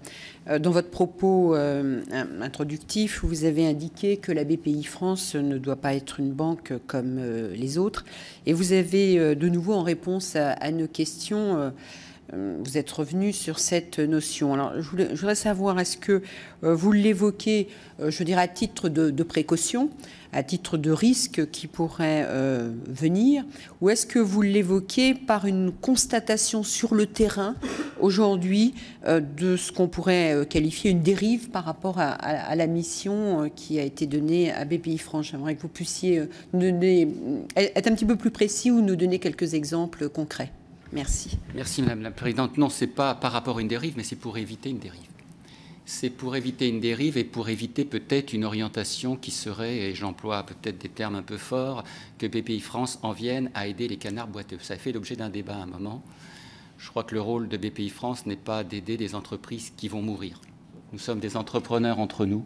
Dans votre propos introductif, vous avez indiqué que la BPI-France ne doit pas être une banque comme les autres. Et vous avez, de nouveau, en réponse à nos questions, vous êtes revenu sur cette notion. Alors, je voudrais savoir, est-ce que vous l'évoquez, je dirais, à titre de précaution, à titre de risque qui pourrait venir, ou est-ce que vous l'évoquez par une constatation sur le terrain, aujourd'hui, de ce qu'on pourrait qualifier une dérive par rapport à la mission qui a été donnée à BPI-France? J'aimerais que vous puissiez être un petit peu plus précis ou nous donner quelques exemples concrets. Merci. Merci Madame la Présidente. Non, ce n'est pas par rapport à une dérive, mais c'est pour éviter une dérive. C'est pour éviter une dérive et pour éviter peut-être une orientation qui serait, et j'emploie peut-être des termes un peu forts, que BPI-France en vienne à aider les canards boiteux. Ça a fait l'objet d'un débat à un moment. Je crois que le rôle de BPI-France n'est pas d'aider des entreprises qui vont mourir. Nous sommes des entrepreneurs entre nous.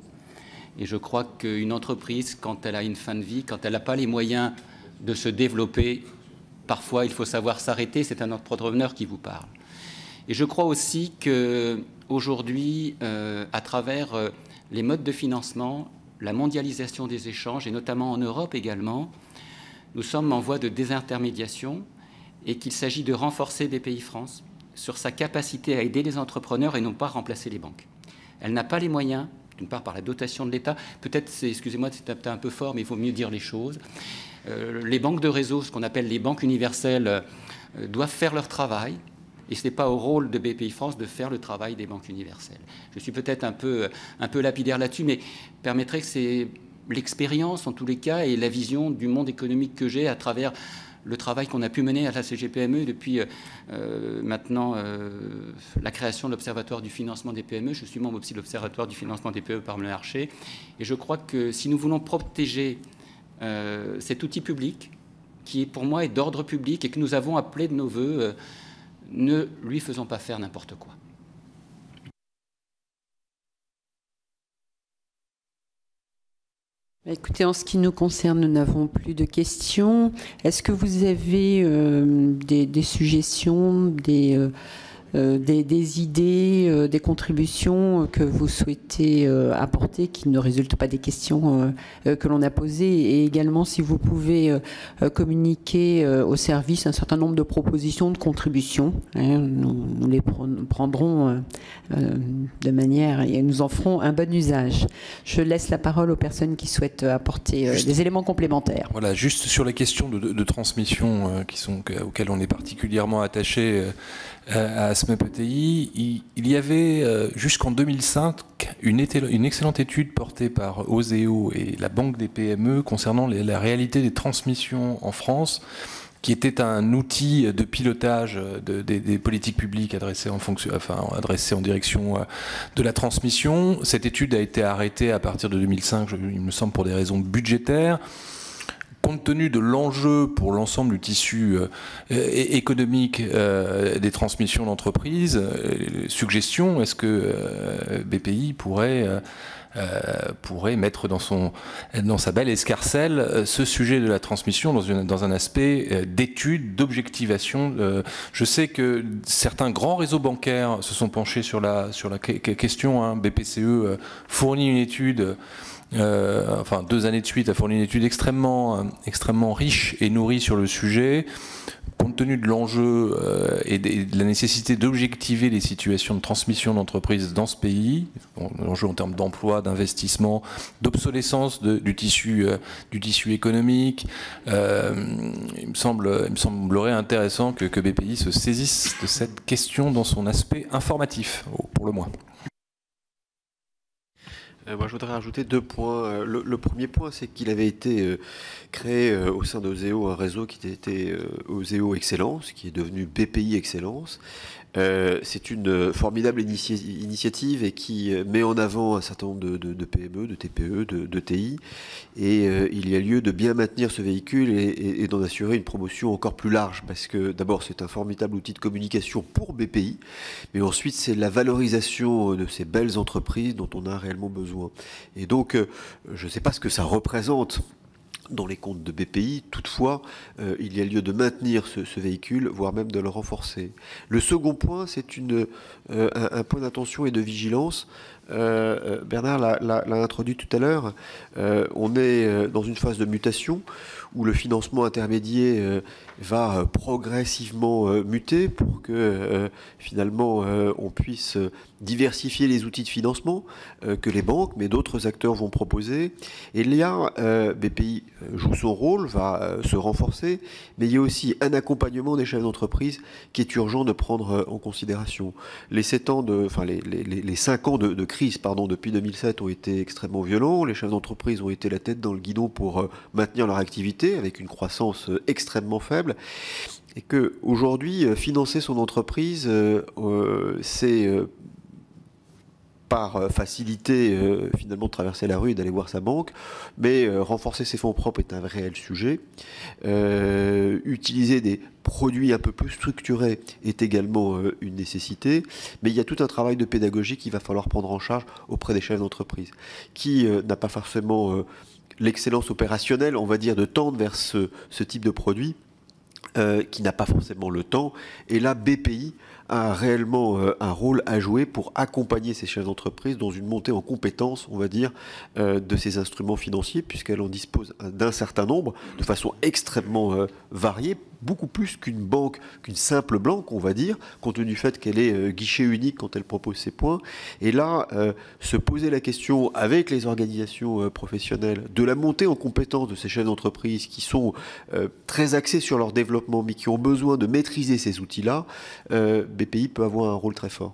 Et je crois qu'une entreprise, quand elle a une fin de vie, quand elle n'a pas les moyens de se développer, parfois il faut savoir s'arrêter. C'est un entrepreneur qui vous parle. Et je crois aussi qu'aujourd'hui, à travers les modes de financement, la mondialisation des échanges, et notamment en Europe également, nous sommes en voie de désintermédiation et qu'il s'agit de renforcer BPI-France sur sa capacité à aider les entrepreneurs et non pas remplacer les banques. Elle n'a pas les moyens, d'une part par la dotation de l'État, peut-être, excusez-moi, c'est un peu fort, mais il faut mieux dire les choses. Les banques de réseau, ce qu'on appelle les banques universelles, doivent faire leur travail, et ce n'est pas au rôle de BPI-France de faire le travail des banques universelles. Je suis peut-être un peu lapidaire là-dessus, mais permettrait que c'est l'expérience, en tous les cas, et la vision du monde économique que j'ai à travers le travail qu'on a pu mener à la CGPME depuis maintenant la création de l'Observatoire du financement des PME. Je suis membre aussi de l'Observatoire du financement des PME par le marché. Et je crois que si nous voulons protéger cet outil public, qui pour moi est d'ordre public et que nous avons appelé de nos voeux, ne lui faisons pas faire n'importe quoi. Écoutez, en ce qui nous concerne, nous n'avons plus de questions. Est-ce que vous avez des suggestions, des idées, des contributions que vous souhaitez apporter qui ne résultent pas des questions que l'on a posées, et également si vous pouvez communiquer au service un certain nombre de propositions, de contributions. Nous les prendrons de manière et nous en ferons un bon usage. Je laisse la parole aux personnes qui souhaitent apporter des éléments complémentaires. Voilà, juste sur les questions de transmission auxquelles on est particulièrement attaché à SMEPETI, il y avait jusqu'en 2005 une excellente étude portée par OSEO et la Banque des PME concernant la réalité des transmissions en France, qui était un outil de pilotage des politiques publiques adressées en direction de la transmission. Cette étude a été arrêtée à partir de 2005, il me semble, pour des raisons budgétaires. Compte tenu de l'enjeu pour l'ensemble du tissu économique des transmissions d'entreprises, suggestion, est-ce que BPI pourrait mettre dans sa belle escarcelle ce sujet de la transmission dans un aspect d'étude, d'objectivation. Je sais que certains grands réseaux bancaires se sont penchés sur la question. BPCE fournit une étude. 2 années de suite, a fourni une étude extrêmement riche et nourrie sur le sujet. Compte tenu de l'enjeu et de la nécessité d'objectiver les situations de transmission d'entreprises dans ce pays, l'enjeu en termes d'emploi, d'investissement, d'obsolescence du tissu économique, il me semblerait intéressant que BPI se saisisse de cette question dans son aspect informatif, pour le moins. Moi, je voudrais rajouter 2 points. Le premier point, c'est qu'il avait été créé au sein d'OSEO un réseau qui était OSEO Excellence, qui est devenu BPI Excellence. C'est une formidable initiative et qui met en avant un certain nombre de PME, de TPE, de TI. Et il y a lieu de bien maintenir ce véhicule et d'en assurer une promotion encore plus large. Parce que d'abord, c'est un formidable outil de communication pour BPI. Mais ensuite, c'est la valorisation de ces belles entreprises dont on a réellement besoin. Et donc, je ne sais pas ce que ça représente dans les comptes de BPI, toutefois, il y a lieu de maintenir ce véhicule, voire même de le renforcer. Le second point, c'est un point d'attention et de vigilance. Bernard l'a introduit tout à l'heure. On est dans une phase de mutation où le financement intermédiaire va progressivement muter pour que finalement on puisse diversifier les outils de financement que les banques, mais d'autres acteurs vont proposer. Et là, BPI joue son rôle, va se renforcer, mais il y a aussi un accompagnement des chefs d'entreprise qui est urgent de prendre en considération. Les 5 ans de crise depuis 2007 ont été extrêmement violents. Les chefs d'entreprise ont été la tête dans le guidon pour maintenir leur activité avec une croissance extrêmement faible. Et qu'aujourd'hui, financer son entreprise, c'est par facilité finalement de traverser la rue et d'aller voir sa banque, mais renforcer ses fonds propres est un réel sujet. Utiliser des produits un peu plus structurés est également une nécessité, mais il y a tout un travail de pédagogie qu'il va falloir prendre en charge auprès des chefs d'entreprise, qui n'a pas forcément l'excellence opérationnelle, on va dire, de tendre vers ce type de produit. qui n'a pas forcément le temps. Et là, BPI a réellement un rôle à jouer pour accompagner ces chefs d'entreprise dans une montée en compétences, on va dire, de ces instruments financiers, puisqu'elle en dispose d'un certain nombre, de façon extrêmement variée, beaucoup plus qu'une banque, qu'une simple banque, on va dire, compte tenu du fait qu'elle est guichet unique quand elle propose ses points. Et là, se poser la question avec les organisations professionnelles de la montée en compétence de ces chefs d'entreprise qui sont très axés sur leur développement, mais qui ont besoin de maîtriser ces outils-là, BPI peut avoir un rôle très fort.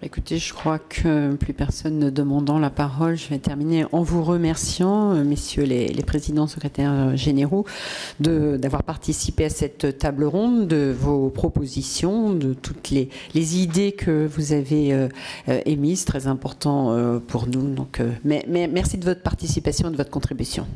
Écoutez, je crois que plus personne ne demandant la parole, je vais terminer en vous remerciant, messieurs les présidents, secrétaires généraux, d'avoir participé à cette table ronde, de vos propositions, de toutes les idées que vous avez émises, très important pour nous. Donc, merci de votre participation et de votre contribution.